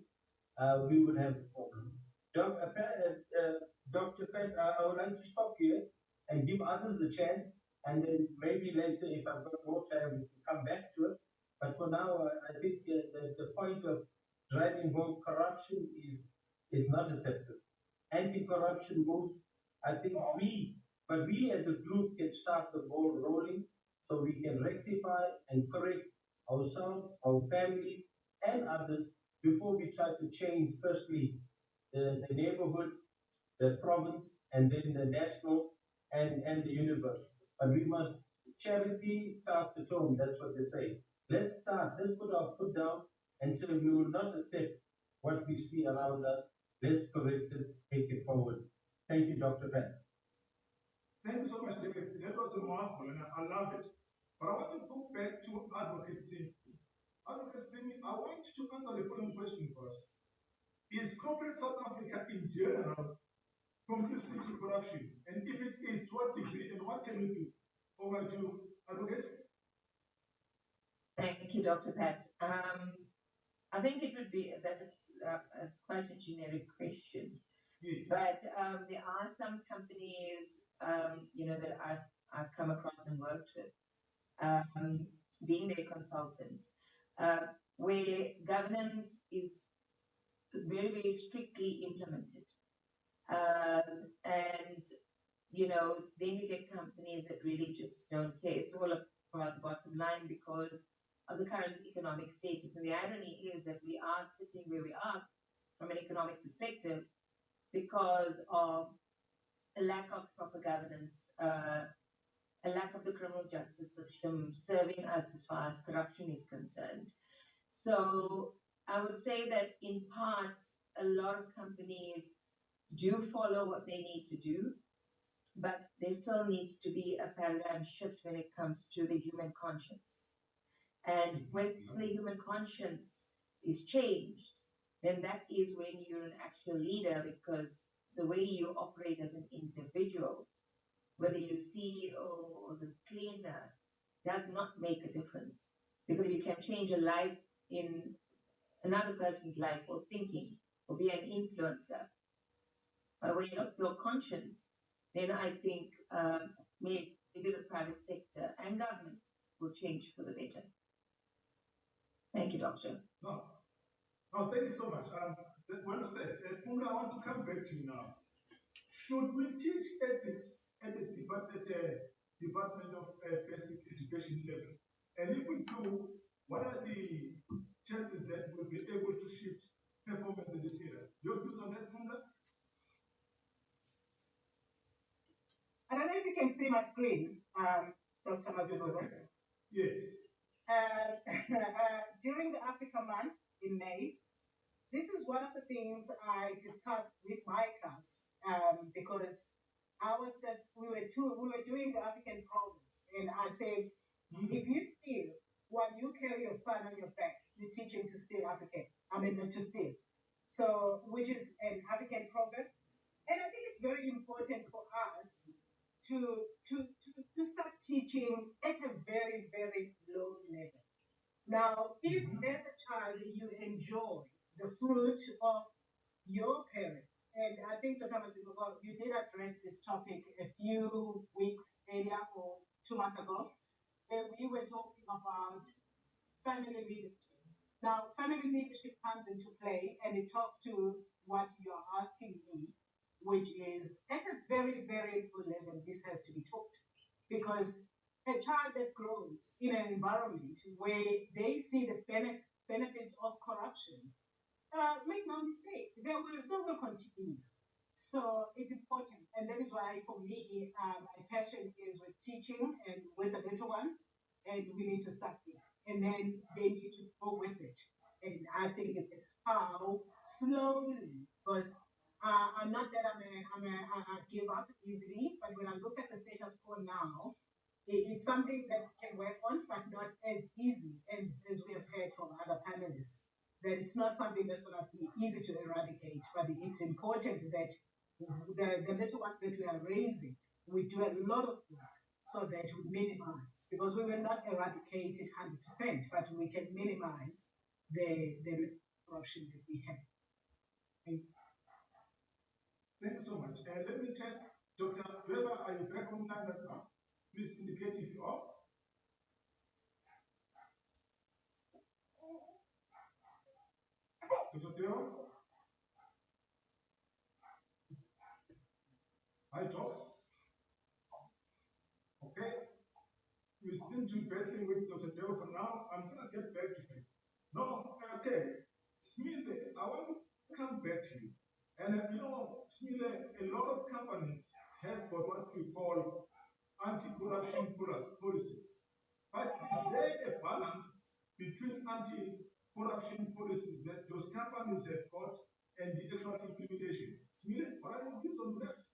we would have a problem. Dr. Pat, I would like to stop here and give others the chance. And then maybe later, if I've got more time, we can come back to it. But for now, I think the point of driving home corruption is not acceptable. Anti-corruption moves, I think we as a group can start the ball rolling so we can rectify and correct ourselves, our families, and others before we try to change, firstly, the neighborhood, the province, and then the national and the universe. But we must, charity starts at home, that's what they say. Let's put our foot down and say we will not accept what we see around us. Let's correct it, take it forward. Thank you, Dr. Pat. Thank you so much, David. That was a mouthful, and I love it. But I want to go back to Advocate Simi. Advocate Simi, I want you to answer the following question for us. Is corporate South Africa in general complicit in corruption? And if it is, to what degree and what can we do? Over to Advocate. Thank you, Dr. Pat. I think it would be that it's quite a generic question. Yes. But there are some companies, that I've come across and worked with, being their consultant, where governance is very, very strictly implemented. And, then you get companies that really just don't care. It's all about the bottom line because of the current economic status. And the irony is that we are sitting where we are from an economic perspective because of a lack of proper governance, a lack of the criminal justice system serving us as far as corruption is concerned. So I would say that in part, a lot of companies do follow what they need to do, but there still needs to be a paradigm shift when it comes to the human conscience. And when the human conscience is changed, then that is when you're an actual leader because the way you operate as an individual, whether you CEO or the cleaner, does not make a difference because you can change a life in another person's life or thinking or be an influencer by way of your conscience, then I think maybe the private sector and government will change for the better. Thank you, Doctor. No, thank you so much. Well said. Pumla, I want to come back to you now. Should we teach ethics at the Department of Basic Education level? And if we do, what are the chances that we'll be able to shift performance in this area? Your views on that, Pumla? I don't know if you can see my screen, Dr. Mazibuko. Yes. During the Africa Month in May, this is one of the things I discussed with my class because we were doing the African programs, and I said, if you steal while you carry your son on your back, you teach him to steal not to steal. So, which is an African program, and I think it's very important for us to start teaching at a very, very low level. Now, if as a child you enjoy the fruit of your parent, and I think Dr. Mazibuko, you did address this topic a few weeks earlier or 2 months ago, where we were talking about family leadership. Now, family leadership comes into play and it talks to what you're asking me, which is at a very, very low level, this has to be taught. Because a child that grows in an environment where they see the benefits of corruption, make no mistake, they will continue. So it's important. And that is why, for me, my passion is with teaching and with the little ones. And we need to start there. And then they need to go with it. And I think it's how slowly, because I'm not that I give up easily, but when I look at the status quo now, it's something that we can work on, but not as easy as we have heard from other panelists. That it's not something that's going to be easy to eradicate, but it's important that the little ones that we are raising, we do a lot of work so that we minimize, because we will not eradicate it 100%, but we can minimize the corruption that we have. Thank you so much. Let me test Dr. Weber, are you back online right now? Please indicate if you are. Dr. Weber? Hi, Doc. Okay. We seem to be battling with Dr. Deo for now. I'm going to get back to him. No, okay. Smile, I want to come back to you. And Smile, a lot of companies have got what we call anti-corruption policies. But is there a balance between anti-corruption policies that those companies have got and the actual implementation? Smile, what are your views on that?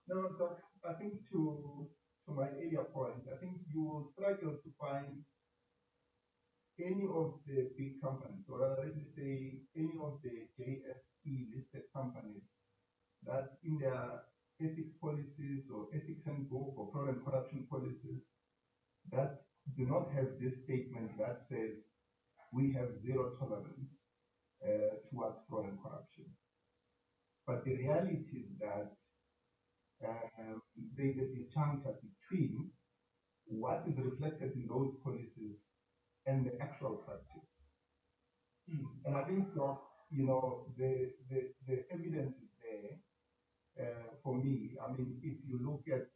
No, Doc, I think to my earlier point, I think you will struggle to find any of the big companies, or rather let me say any of the JSE listed companies that in their ethics policies or ethics handbook or fraud and corruption policies that do not have this statement that says we have zero tolerance towards fraud and corruption. But the reality is that there is a disjuncture between what is reflected in those policies and the actual practice. And I think, the evidence is there for me. I mean, if you look at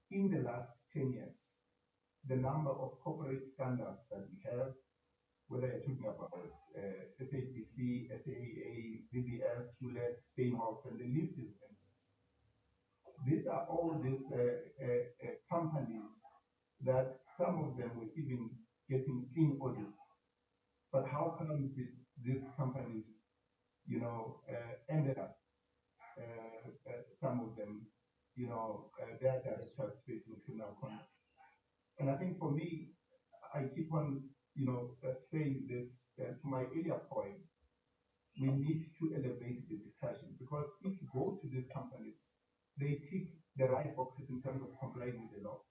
in the last 10 years, the number of corporate standards that we have, whether you're talking about SAPC, SAA, VBS, Hewlett, Steinhoff, and the list is endless. These are all these companies that some of them were even getting clean audits. But how come did these companies, ended up, some of them, their directors facing criminal conduct? And I think for me, I keep on, saying this to my earlier point, we need to elevate the discussion, because if you go to these companies, they tick the right boxes in terms of complying with the law.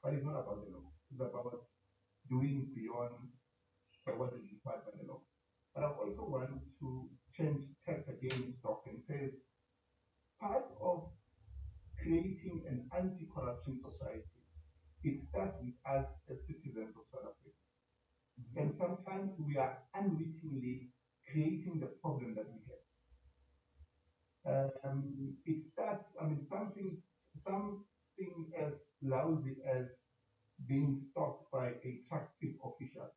But it's not about the law. It's about doing beyond what is required by the law. But I also want to change tack again, Doc, and says part of creating an anti-corruption society, it starts with us as citizens of South Africa. And sometimes we are unwittingly creating the problem that we have. It starts, something as lousy as being stopped by a traffic official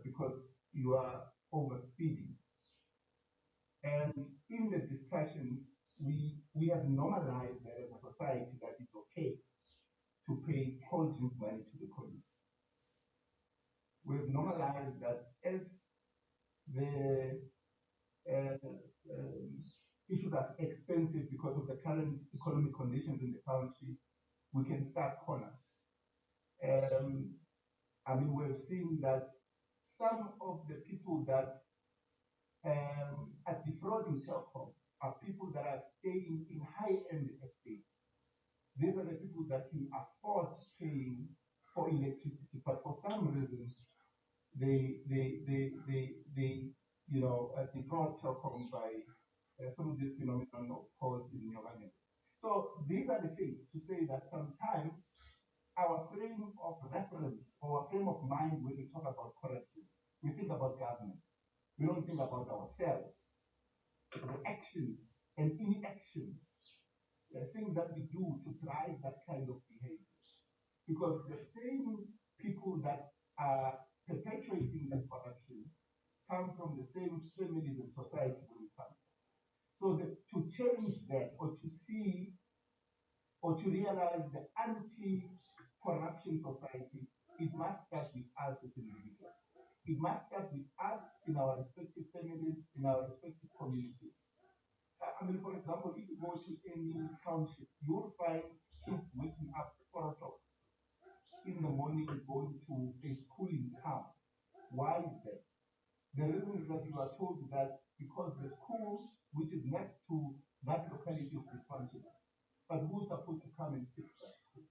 because you are overspeeding. And in the discussions, we have normalized that as a society that it's okay to pay cold drink money to the police. We've normalized that as the issues are expensive because of the current economic conditions in the country, we can start corners. We've seen that some of the people that are defrauding Telkom are people that are staying in high-end estates. These are the people that can afford paying for electricity, but for some reason they defraud Telkom by some of this phenomenon called Izinyogane. So these are the things to say that sometimes our frame of reference or our frame of mind when we talk about corruption, we think about government. We don't think about ourselves, the actions and inactions, the things that we do to drive that kind of behavior. Because the same people that are perpetuating this corruption come from the same families and society where we come from. So to change that, or to see or to realize the anti-corruption society, it must start with us as individuals. It must start with us in our respective families, in our respective communities. For example, if you go to any township, you will find kids waking up at 4 o'clock in the morning going to a school in town. Why is that? The reason is that you are told that because the school, which is next to that locality, is dysfunctional. But who's supposed to come and fix that school?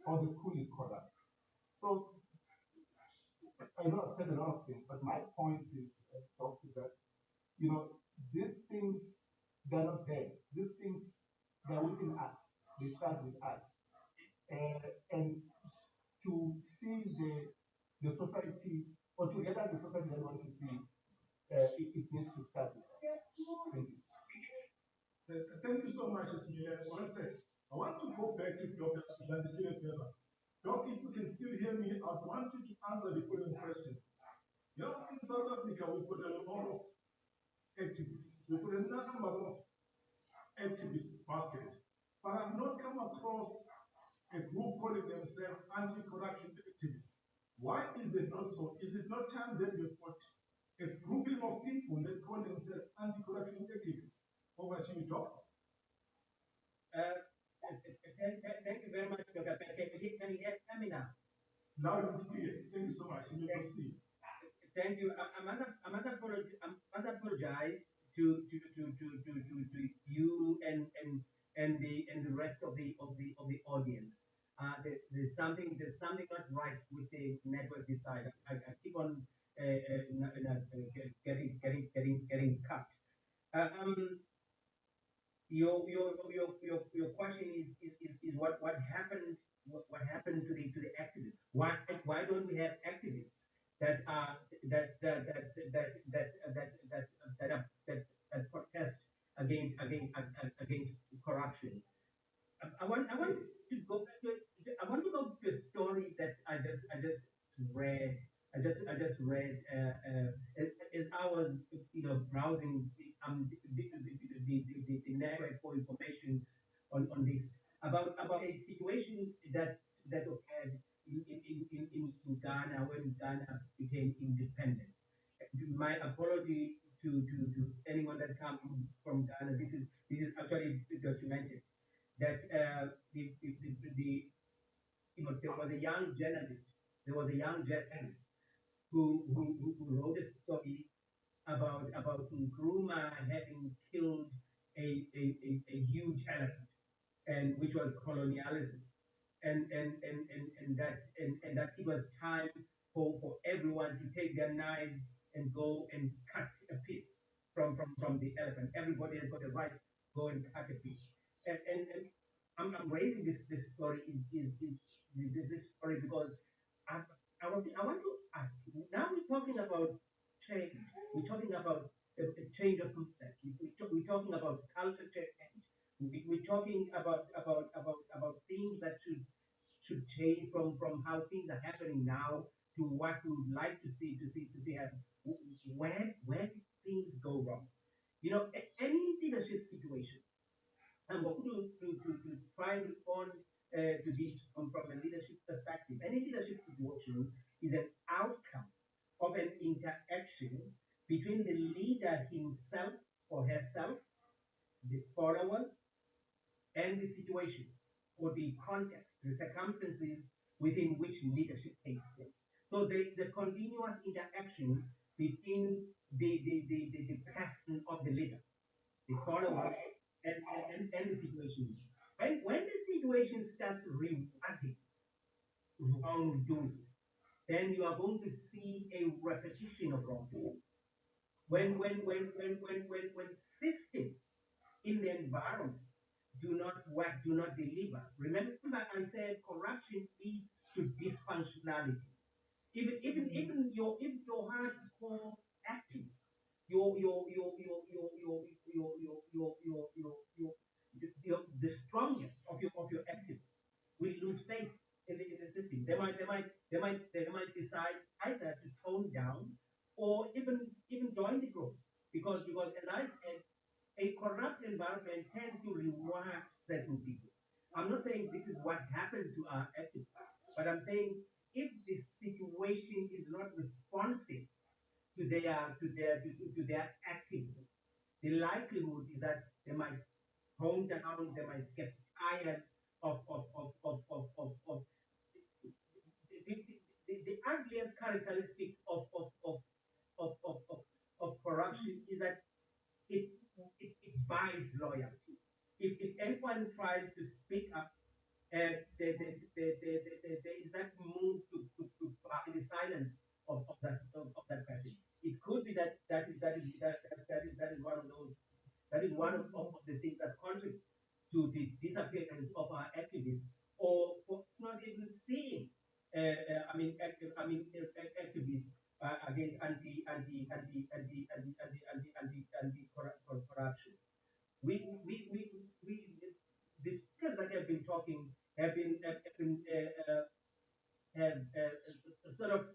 Or the school is corrupt. So I know I've said a lot of things, but my point is, Doc, is that these things that are not there. These things, they are within us. They start with us. And to see the society, or to get at the society that we want to see, it needs to start with us. Thank you. Thank you so much, Ismail. One sec. I want to go back to Dr. Zandisile Peva. Doc, if you can still hear me, I want you to answer the following question. You know, in South Africa, we've got a lot of activists. We've got a number of activists basket, but I've not come across a group calling themselves anti-corruption activists. Why is it not so? Is it not time that we've got a grouping of people that call themselves anti-corruption activists? Over to you, Doc. Thank you very much, Dr. Pat. Can you hear me now? Loud and clear. Thank you so much. You may proceed. Thank you. I must apologize to you and the rest of the audience. There's something not right with the network this side. I keep on getting cut. Your question is what happened to the activists? Why don't we have activists that are that protest against corruption? I want to go back to a story that I just read. I just read as I was browsing the network for information on this about a situation that occurred in Ghana when Ghana became independent. My apology to anyone that comes from Ghana. This is actually documented that there was a young journalist. There was a young journalist who wrote a story about Nkrumah having killed a huge elephant, and which was colonialism, and that it was time for everyone to take their knives and go and cut a piece from the elephant. Everybody has got a right to go and cut a piece. And I'm raising this story is this story because I want to ask you. Now we're talking about change. We're talking about a change of mindset. We're talking about culture change. We're talking about things that should change from how things are happening now to what we would like to see happen. Where did things go wrong? Any leadership situation. I'm going to try and respond to this from a leadership perspective. Any leadership situation is an outcome of an interaction between the leader himself or herself, the followers, and the situation or the context, the circumstances within which leadership takes place. So the continuous interaction between the person of the leader, the followers, and the situation. When the situation starts rewarding wrongdoing, then you are going to see a repetition of wrongdoing. When systems in the environment do not work, do not deliver. Remember, I said corruption leads to dysfunctionality. Even your hardcore activists, the strongest of your activists will lose faith in the system. They might decide either to tone down or even join the group because as I said, a corrupt environment tends to reward certain people. I'm not saying this is what happened to our activists, but I'm saying if the situation is not responsive to their activism, the likelihood is that they might tone down, they might get tired of the ugliest characteristic of corruption is that it buys loyalty. If anyone tries to speak up, there is that move to buy the silence of that person. It could be that is one of those That is one of the things that contribute to the disappearance of our activists, or for not even seeing, activists against corruption. We the speakers that have been talking have sort of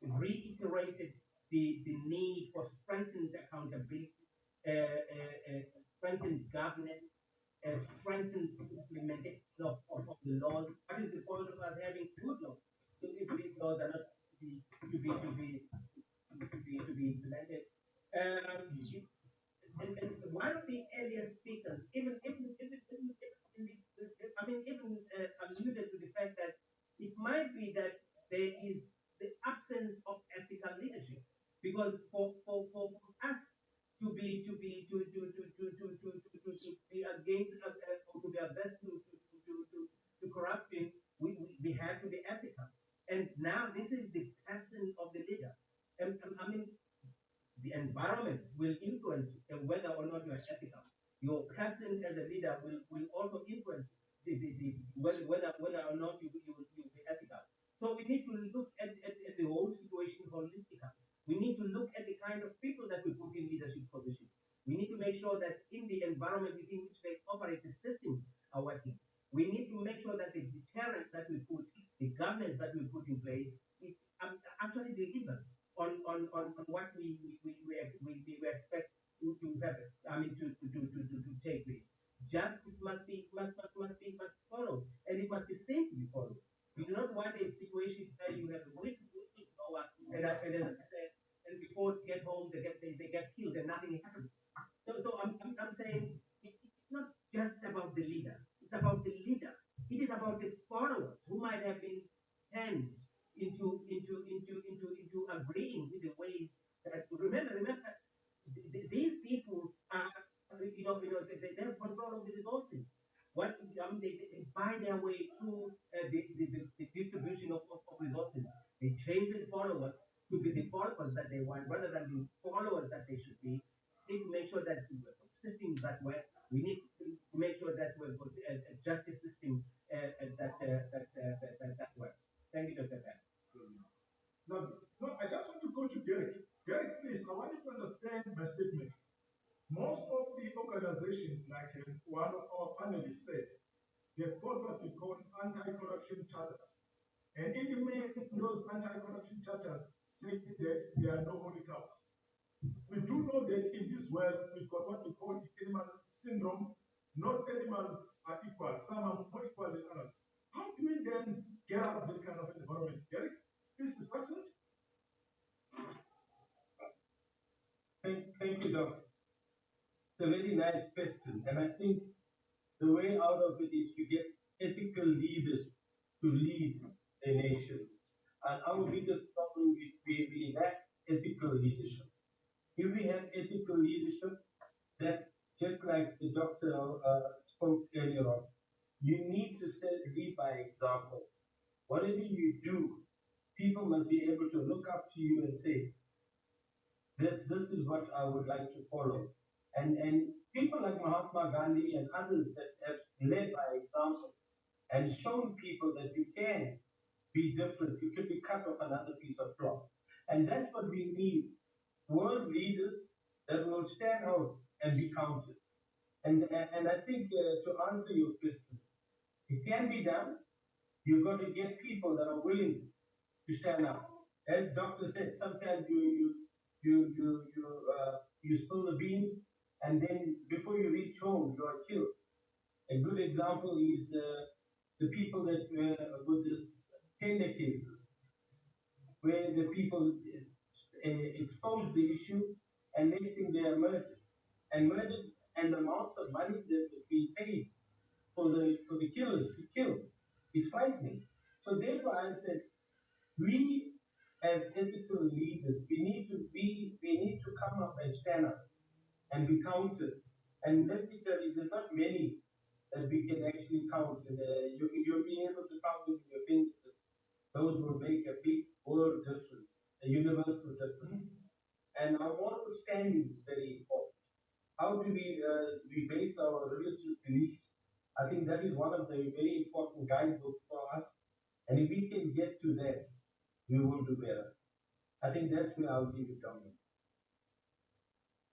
reiterated the need for strengthened accountability, strengthened governance, strengthened implementation of the laws. What is the point of us having good laws if these laws are not to be implemented? And one of the earlier speakers alluded to the fact that it might be that there is the absence of ethical leadership, because for us to be against or to be averse to corruption, we have to be ethical. And now this is the person of the leader. The environment will influence whether or not you are ethical. Your person as a leader will also influence whether or not you will be ethical. So we need to look at the whole situation holistically. We need to look at the kind of people that we put in leadership positions. We need to make sure that in the environment within which they operate, the systems are working. We need to make sure that the deterrence that we put, the governance that we put in place, it actually delivers on what we expect to happen. To take place. Justice must follow, and it must be safe to be followed. We do not want a situation where you have a whistleblower and before they get home they get killed and nothing happens. So I'm saying it's not just about the leader. It's about the leader. It is about the followers who might have been turned into agreeing with the ways that remember these people are they have control of the resources. What they buy their way through the distribution of resources. They change the followers to be the followers that they want rather than the followers that they should be. We need to make sure that systems that work. We need to make sure that we've got a justice system that works. Thank you, Dr. Pat. No, I just want to go to Derek. Derek, please, I want you to understand my statement. Most of the organizations, like one of our panelists said, they've got what we call anti-corruption charters. And in the main, those anti-corruption charters say that there are no holy cows. We do know that in this world, we've got what we call the animal syndrome. Not animals are equal. Some are more equal than others. How do we then get out of that kind of environment? Derek, please discuss it. Thank you, Doc. It's a very nice question. And I think the way out of it is to get ethical leaders to lead the nation. And our biggest problem is we lack ethical leadership. If we have ethical leadership, that just like the doctor spoke earlier on, you need to lead by example. Whatever you do, people must be able to look up to you and say, this is what I would like to follow. And people like Mahatma Gandhi and others that have led by example and shown people that you can be different. You can be cut off another piece of cloth. And that's what we need. World leaders that will stand out and be counted. And I think to answer your question, it can be done. You've got to get people that are willing to stand up. As Doctor said, sometimes you spill the beans, and then before you reach home, you are killed. A good example is the people that with this tender cases, where the people expose the issue, and next thing they are murdered. And the amounts of money that is being paid for the killers to kill is frightening. So therefore I said, we as ethical leaders, we need to come up and stand up and be counted. And let me tell you, there's not many that we can actually count. You'll be able to count with your fingers. Those will make a big world difference, a universal difference. And our moral standing is very important. how do we base our religious beliefs? I think that is one of the very important guidebooks for us. And if we can get to that, we will do better. I think that's where I'll leave it, Dominic.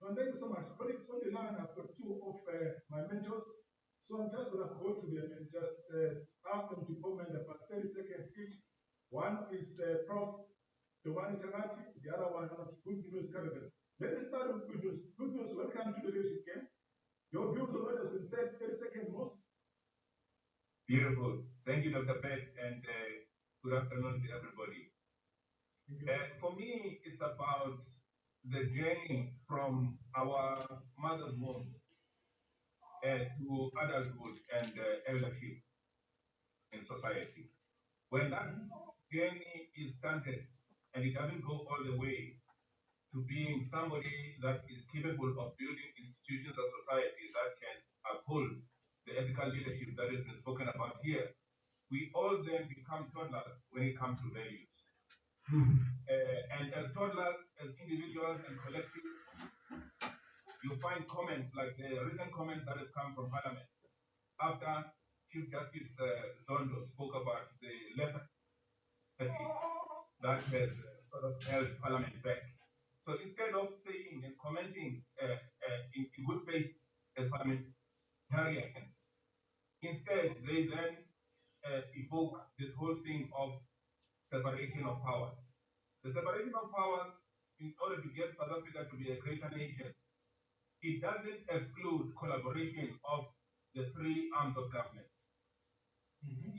Well, thank you so much. Colleagues on the line, I've got two of my mentors. So I'm just going to go to them and just ask them to comment about 30 seconds each. One is Prof. Giovanni Chagati, the other one is Good News Caravan. Let us start with Good News. Good News, welcome to the leadership game. Your views on what has been said, 30 seconds most. Beautiful. Thank you, Dr. Pett, and good afternoon to everybody. For me, it's about the journey from our mother's womb to adulthood and eldership in society. When that journey is stunted and it doesn't go all the way to being somebody that is capable of building institutions of society that can uphold the ethical leadership that has been spoken about here, we all then become toddlers when it comes to values. And as toddlers, as individuals and collectives, you find comments like the recent comments that have come from Parliament after Chief Justice Zondo spoke about the letter that has sort of held Parliament back. So instead of saying and commenting in good faith as parliamentarians, instead they then evoke this whole thing of separation of powers. The separation of powers, in order to get South Africa to be a greater nation, it doesn't exclude collaboration of the three arms of government.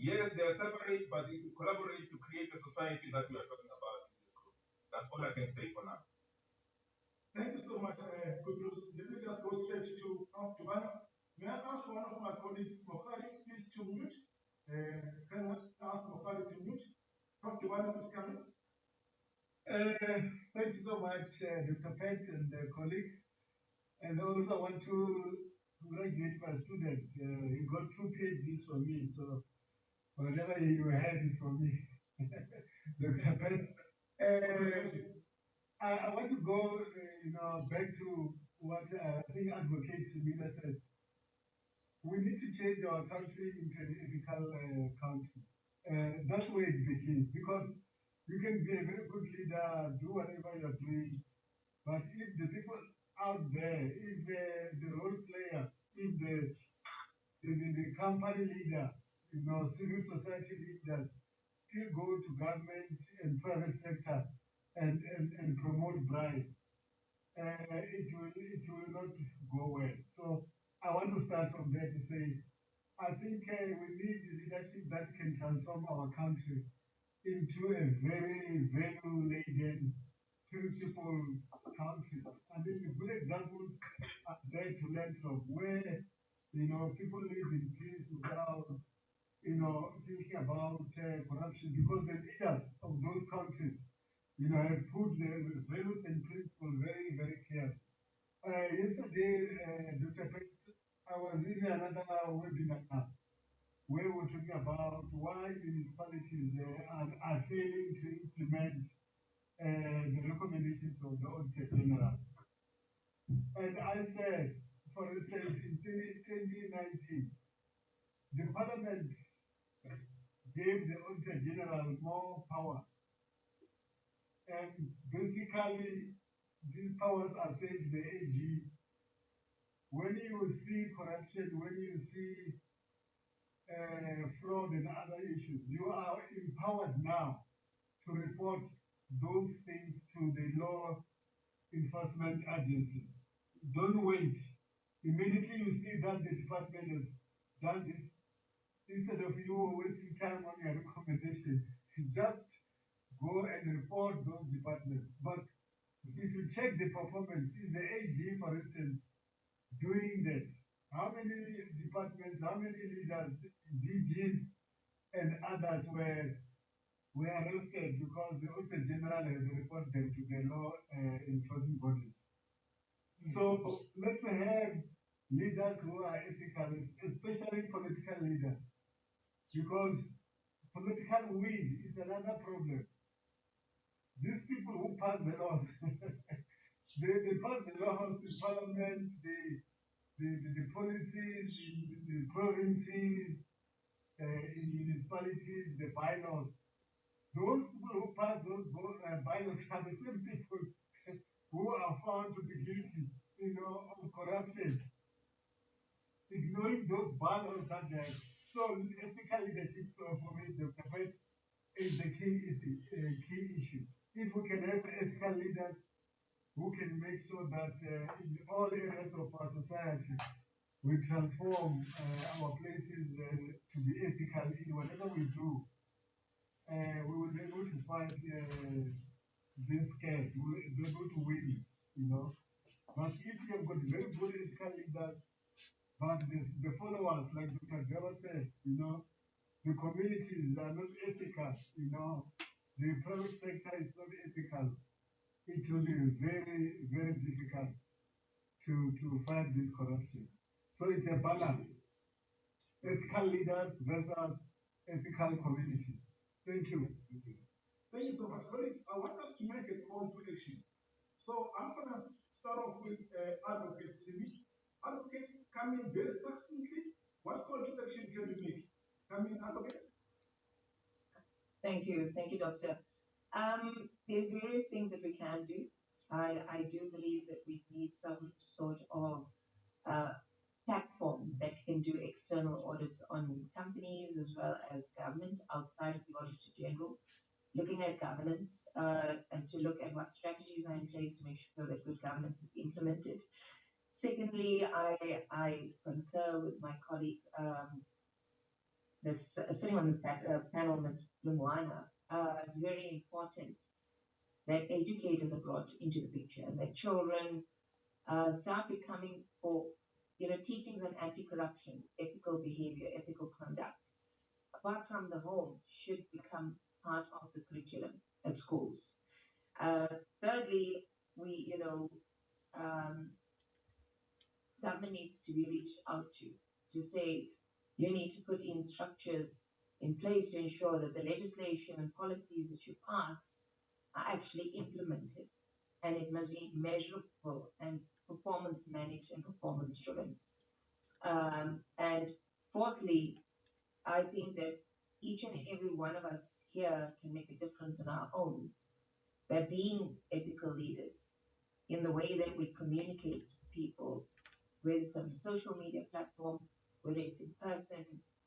Yes, they are separate, but they should collaborate to create a society that we are talking about in this group. That's all I can say for now. Thank you so much, Good News. Let me just go straight to Prof. Giovanni. May I ask one of my colleagues, Mohari, please to mute? Can I ask Mohari to mute? Prof. Giovanni, please come in. Thank you so much, Dr. Pett and colleagues. And also I want to congratulate my student. He got 2 PhDs from me, so whatever you had is from me. Dr. Pett. I want to go, back to what I think Advocate Simila said. We need to change our country into an ethical country. That's where it begins, because you can be a very good leader, do whatever you're doing, but if the people out there, if the role players, if the company leaders, civil society leaders still go to government and private sector and promote bribe, it will not go well. So I want to start from there to say, I think we need leadership that can transform our country into a very value-laden, principled country. I mean, the good examples are there to learn from, where people live in peace without thinking about corruption, because the leaders of those countries have put the values and principles very, very clear. Yesterday, Dr. Pett, I was in another webinar where we were talking about why municipalities are failing to implement the recommendations of the Auditor General. And I said, for instance, in 2019, the Parliament gave the Auditor General more powers. And basically, these powers are said to the AG. When you see corruption, when you see fraud and other issues, you are empowered now to report those things to the law enforcement agencies. Don't wait. Immediately you see that the department has done this, instead of you wasting time on your recommendation, just go and report those departments. But if you check the performance, is the AG, for instance, doing that? How many departments, how many leaders, DGs, and others were arrested because the Auditor General has reported them to the law enforcing bodies? So let's have leaders who are ethical, especially political leaders, because political will is another problem. These people who pass the laws, They pass the laws in parliament, the policies in the provinces, in municipalities, the bylaws. Those people who pass those bylaws are the same people who are found to be guilty, of corruption, ignoring those bylaws that they have. So ethical leadership for me, Dr. Pet, is the key issue. If we can have ethical leaders who can make sure that in all areas of our society we transform our places to be ethical in whatever we do, we will be able to fight this case. We will be able to win. But if you have got very good ethical leaders, but the followers, like Dr. Gaba said, the communities are not ethical, the private sector is not ethical, it will be very, very difficult to fight this corruption. So it's a balance. Ethical leaders versus ethical communities. Thank you. Thank you so much. Colleagues, I want us to make a call to action. So I'm going to start off with Advocate Simi. Advocate, come in very succinctly. What call to action can you make? Come in, Advocate. Thank you, Doctor. There's various things that we can do. I do believe that we need some sort of platform that can do external audits on companies as well as government outside of the Auditor General, looking at governance and to look at what strategies are in place to make sure that good governance is implemented. Secondly, I concur with my colleague that's sitting on the panel, Ms. Lumwana. It's very important that educators are brought into the picture and that children start becoming teachings on anti-corruption, ethical behavior, ethical conduct, apart from the home, should become part of the curriculum at schools. Thirdly, government needs to be reached out to say you need to put in structures in place to ensure that the legislation and policies that you pass are actually implemented, and it must be measurable and performance managed and performance driven. And fourthly, I think that each and every one of us here can make a difference on our own by being ethical leaders in the way that we communicate to people, whether it's on a social media platform, whether it's in person,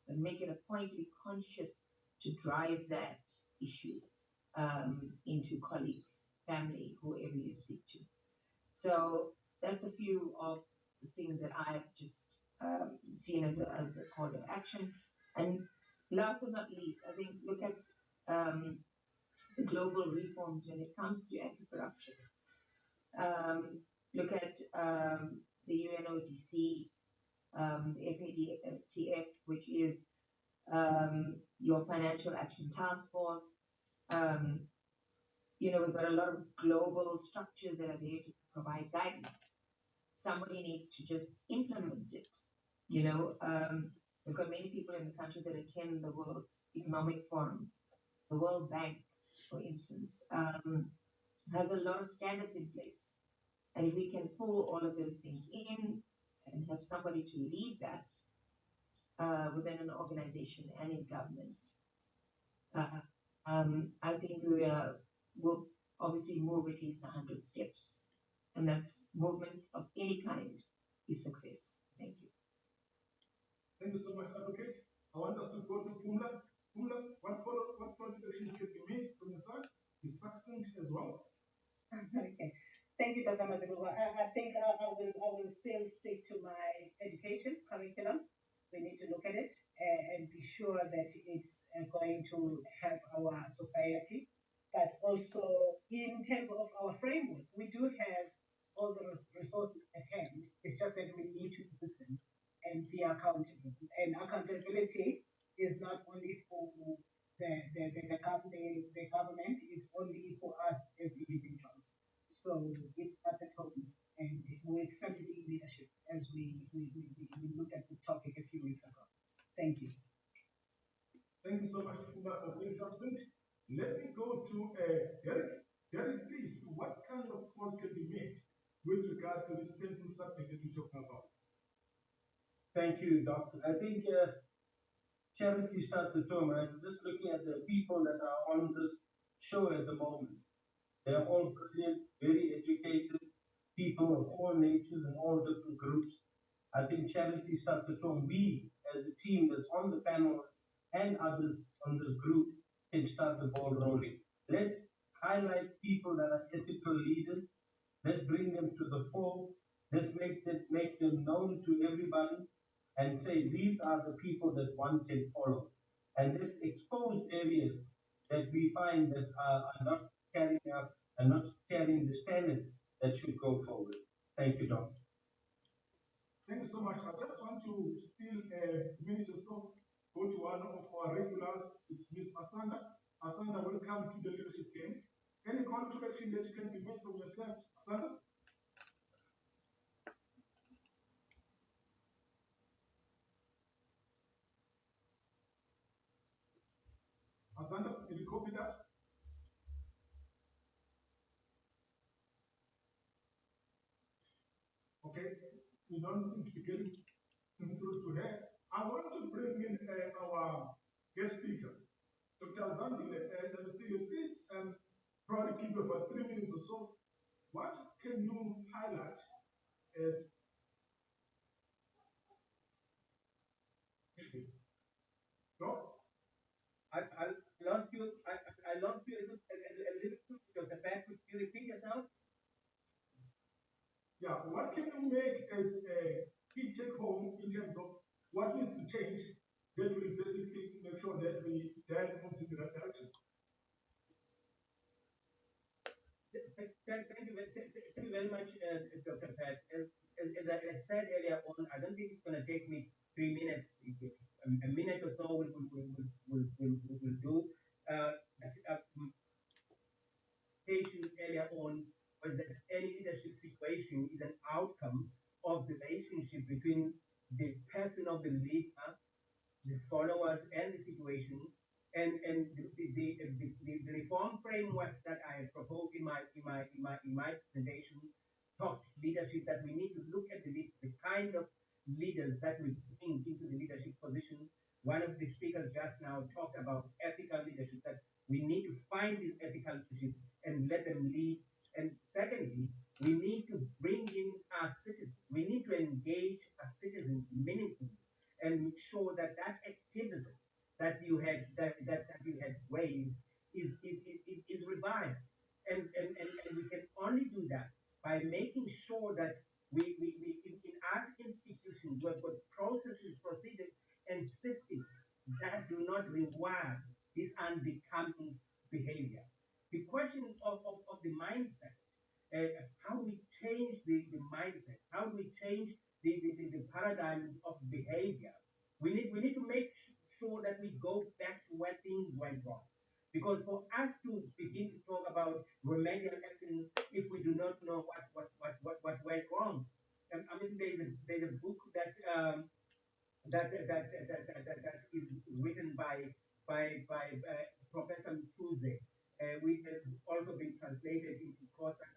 and make it a point to be conscious to drive that issue into colleagues, family, whoever you speak to. So that's a few of the things that I've just seen as a call to action. And last but not least, I think look at the global reforms when it comes to anti-corruption. Look at the UNODC, FATF, which is your Financial Action Task Force. We've got a lot of global structures that are there to provide guidance. Somebody needs to just implement it. We've got many people in the country that attend the World Economic Forum. The World Bank, for instance, has a lot of standards in place. And if we can pull all of those things in and have somebody to lead that within an organization and in government, I think we will obviously move at least 100 steps. And that's movement of any kind is success. Thank you. Thank you so much, Advocate. I want us to go to Pumla. Pumla, what contributions can be made from your side? Is succinct as well. Okay. Thank you, Dr. Mazibuko. I think I will still stick to my education curriculum. We need to look at it and be sure that it's going to help our society. But also, in terms of our framework, we do have all the resources at hand. It's just that we need to use them and be accountable. And accountability is not only for the government, it's only for us as individuals. So it starts at home and with family leadership, as we looked at the topic a few weeks ago. Thank you. Thank you so much, Pumla, for being succinct. Let me go to Derek. Derek, please, what kind of calls can be made with regard to this painful subject that we're talking about? Thank you, Doctor. I think charity starts at home, right? Just looking at the people that are on this show at the moment, they're all brilliant, very educated people of all natures and all different groups. I think charity starts at home. We, as a team that's on the panel and others on this group, can start the ball rolling. Let's highlight people that are ethical leaders. Let's bring them to the fore. Let's make them known to everybody and say these are the people that one can follow. And let's expose areas that we find that are not carrying up and not carrying the standard that should go forward. Thank you, Doctor. Thank you so much. I just want to steal a minute or so, go to one of our regulars. It's Miss Asanda. Asanda, welcome to the leadership game. Any call to action that you can be made from yourself, Asanda? Asanda, did you copy that? Okay, we don't seem to be getting through to her. I want to bring in our guest speaker, Dr. Zandile. Please probably give you about 3 minutes or so. What can you highlight as no? I lost you. I lost you a little bit, Dr. Pat. Could you repeat yourself? Yeah, what can you make as a key take home in terms of what needs to change that will basically make sure that we dial moves in the right direction? Thank you very much, Dr. Pat. As I said earlier on, I don't think it's going to take me 3 minutes. A minute or so will do. Patient earlier on was that any leadership situation is an outcome of the relationship between the person of the leader, the followers, and the situation. And the reform framework that I proposed in my presentation talks leadership, that we need to look at the kind of leaders that we bring into the leadership position. One of the speakers just now talked about ethical leadership, that we need to find these ethical leadership and let them lead. And secondly, we need to bring in our citizens. We need to engage our citizens meaningfully and make sure that that activism that you had raised is revived. And we can only do that by making sure that we in our institutions we've got processes, procedures, and systems that do not reward this unbecoming behavior. The question of the mindset, how do we change the mindset? How do we change the paradigm of behavior? We need to make sure that we go back to where things went wrong. Because for us to begin to talk about remedial action if we do not know what went wrong, I mean, there's a book that is written by Professor Mtuze, which has also been translated into Xhosa.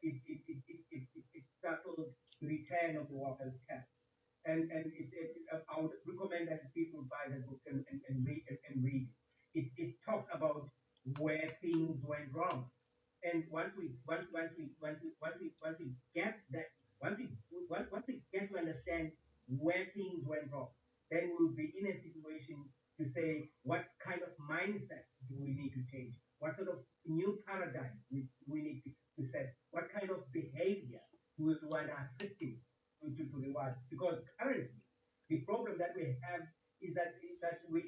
It's titled The Return of the Wild Cats. And I would recommend that people buy the book and read it. It talks about where things went wrong. And once we get that, once we get to understand where things went wrong, then we'll be in a situation to say what kind of mindsets do we need to change, what sort of new paradigm we need to set, what kind of behavior do we want our systems to reward. Because currently, the problem that we have is that we've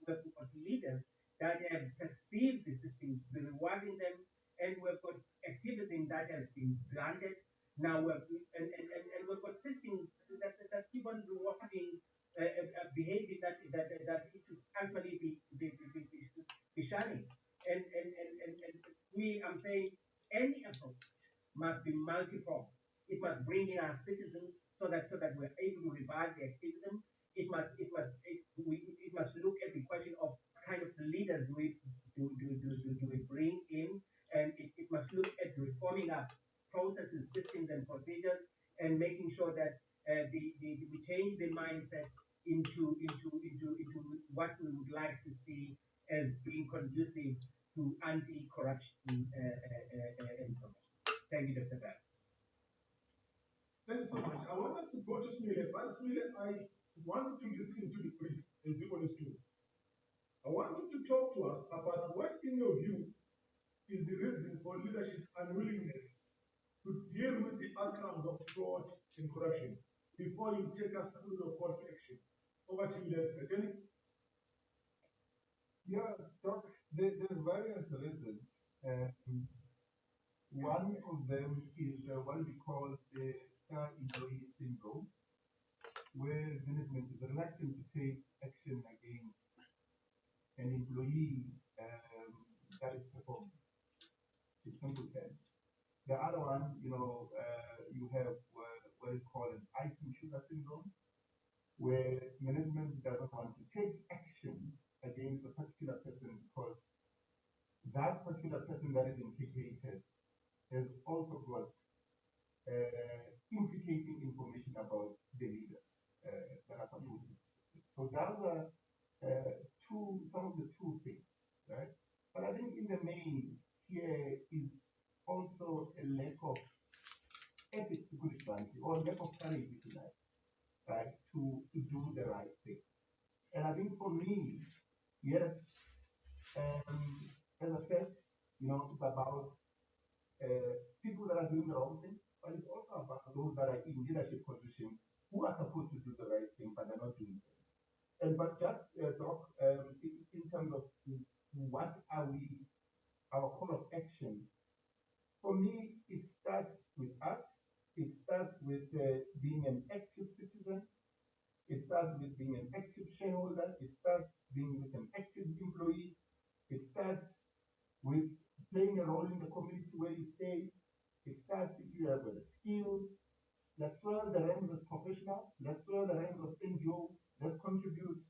got leaders that have perceived the system to be rewarding them, and we've got activism that has been granted. Now we've got systems that keep on rewarding behavior that it should actually be shunning. And I'm saying any approach must be multi-pronged. It must bring in our citizens so that we're able to revive the activism. It must look at the question of kind of leaders do we bring in, and it must look at reforming our processes, systems, and procedures, and making sure that we change the mindset into what we would like to see as being conducive to anti-corruption information. Thank you, Dr. Barr. Thanks so much. I want us to go to Smile, but Smile, I want to listen to the brief, as you always do. I want you to talk to us about what, in your view, is the reason for leadership's unwillingness to deal with the outcomes of fraud and corruption before you take us through your call to action. Over to you, Jenny. Yeah, Doc, there's various reasons. One of them is what we call the star employee syndrome, where management is reluctant to take action against an employee that is performing, in simple terms. The other one, you have what is called an icing sugar syndrome, where management doesn't want to take action against a particular person because that particular person that is implicated has also got implicating information about the leaders that are supposed to be. So those are some of the two things, right? But I think in the main here is also a lack of ethics, to put it bluntly, or lack of courage, if you like, right, to do the right thing. And I think for me, yes, as I said, it's about people that are doing the wrong thing, but it's also about those that are in leadership positions who are supposed to do the right thing, but they're not doing it. And but just talk in terms of what are our call of action. For me, it starts with us. It starts with being an active citizen. It starts with being an active shareholder. It starts being with an active employee. It starts with playing a role in the community where you stay. It starts if you have a skill. Let's swell the ranks as professionals. Let's swell the ranks of NGOs. Let's contribute.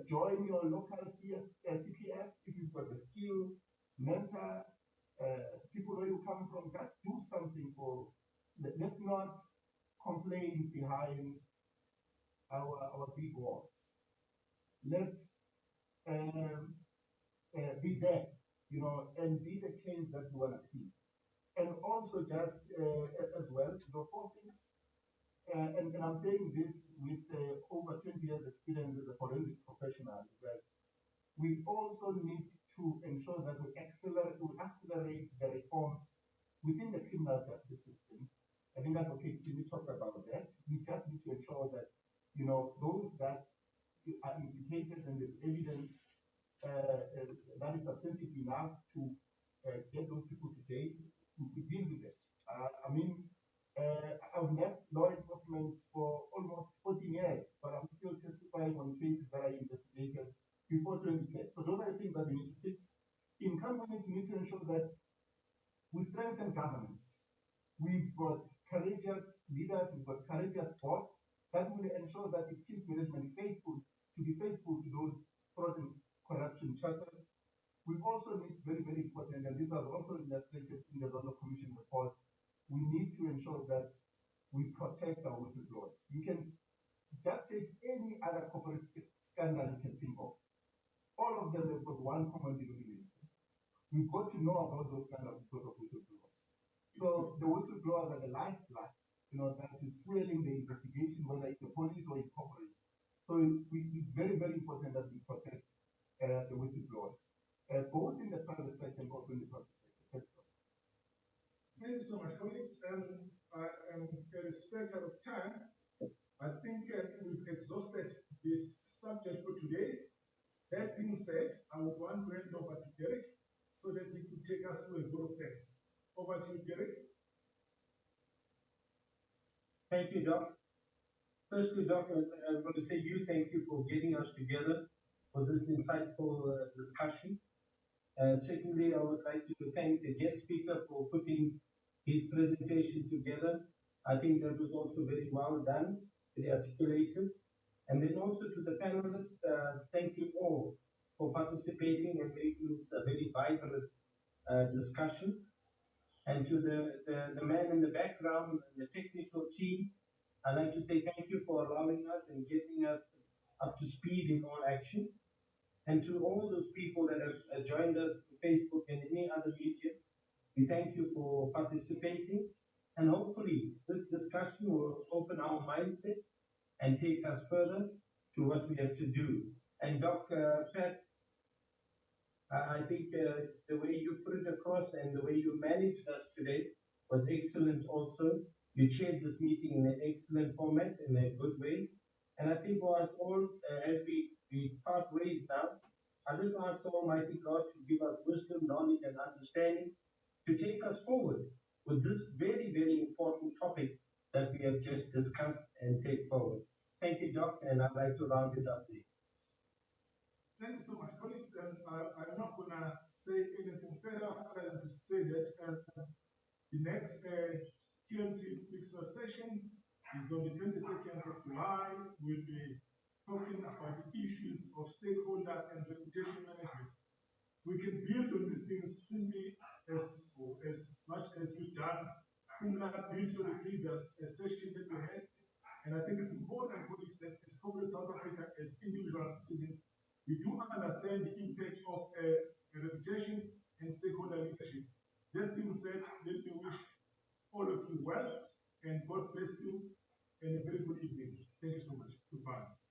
Join your local CPF if you've got the skill. Mentor people where you come from. Just do something for. Let's not complain behind our big walls. Let's be there, and be the change that we want to see. And also just as well, 4 things. And I'm saying this with over 20 years experience as a forensic professional, that we also need to ensure that we accelerate the reforms within the criminal justice system. I think Advocate Simi talked about that. We just need to ensure that, those that are implicated and there's evidence that is substantive enough to get those people to jail, we deal with it. I've left law enforcement for almost 14 years, but I'm still testifying on cases that are investigated before 2010. So those are the things that we need to fix. In companies, we need to ensure that we strengthen governance. We've got courageous leaders, we've got courageous boards that will ensure that it keeps management faithful to those fraud and corruption charters. We also need, very, very important, and this was also illustrated in the Zondo Commission report, we need to ensure that we protect our whistleblowers. You can just take any other corporate scandal you can think of. All of them have got one common denominator. We've got to know about those scandals because of whistleblowers. So the whistleblowers are the lifeblood, that is fueling the investigation, whether it's the police or in corporate. So it's very, very important that we protect the whistleblowers, both in the private sector and also in the public sector. Thank you so much, colleagues. Respect of time, I think we've exhausted this subject for today. That being said, I would want to hand over to Derek so that he could take us through a vote of thanks. Over to you, Derek. Thank you, Doc. Firstly, Doc, I want to say thank you for getting us together for this insightful discussion. Secondly, I would like to thank the guest speaker for putting his presentation together. I think that was also very well done, very articulated. And then also to the panelists, thank you all for participating and making this a very vibrant discussion. And to the man in the background, the technical team, I'd like to say thank you for allowing us and getting us up to speed in all action. And to all those people that have joined us through Facebook and any other media, we thank you for participating. And hopefully, this discussion will open our mindset and take us further to what we have to do. And Dr. Pat, I think the way you put it across and the way you managed us today was excellent also. You chaired this meeting in an excellent format, in a good way. And I think for us all, as we part ways now, I just ask Almighty God to give us wisdom, knowledge, and understanding to take us forward with this very, very important topic that we have just discussed and take forward. Thank you, Doctor, and I'd like to round it up there. Thank you so much, colleagues. And I'm not going to say anything further other than to say that the next TMT Christmas session is on the 22nd of July. We'll be talking about the issues of stakeholder and reputation management. We can build on these things simply as much as we've done. Umla built on the previous session that we had. And I think it's important, colleagues, that as corporate South Africa, as individual citizens, we do understand the impact of reputation and stakeholder leadership. That being said, let me wish all of you well, and God bless you, and a very good evening. Thank you so much. Goodbye.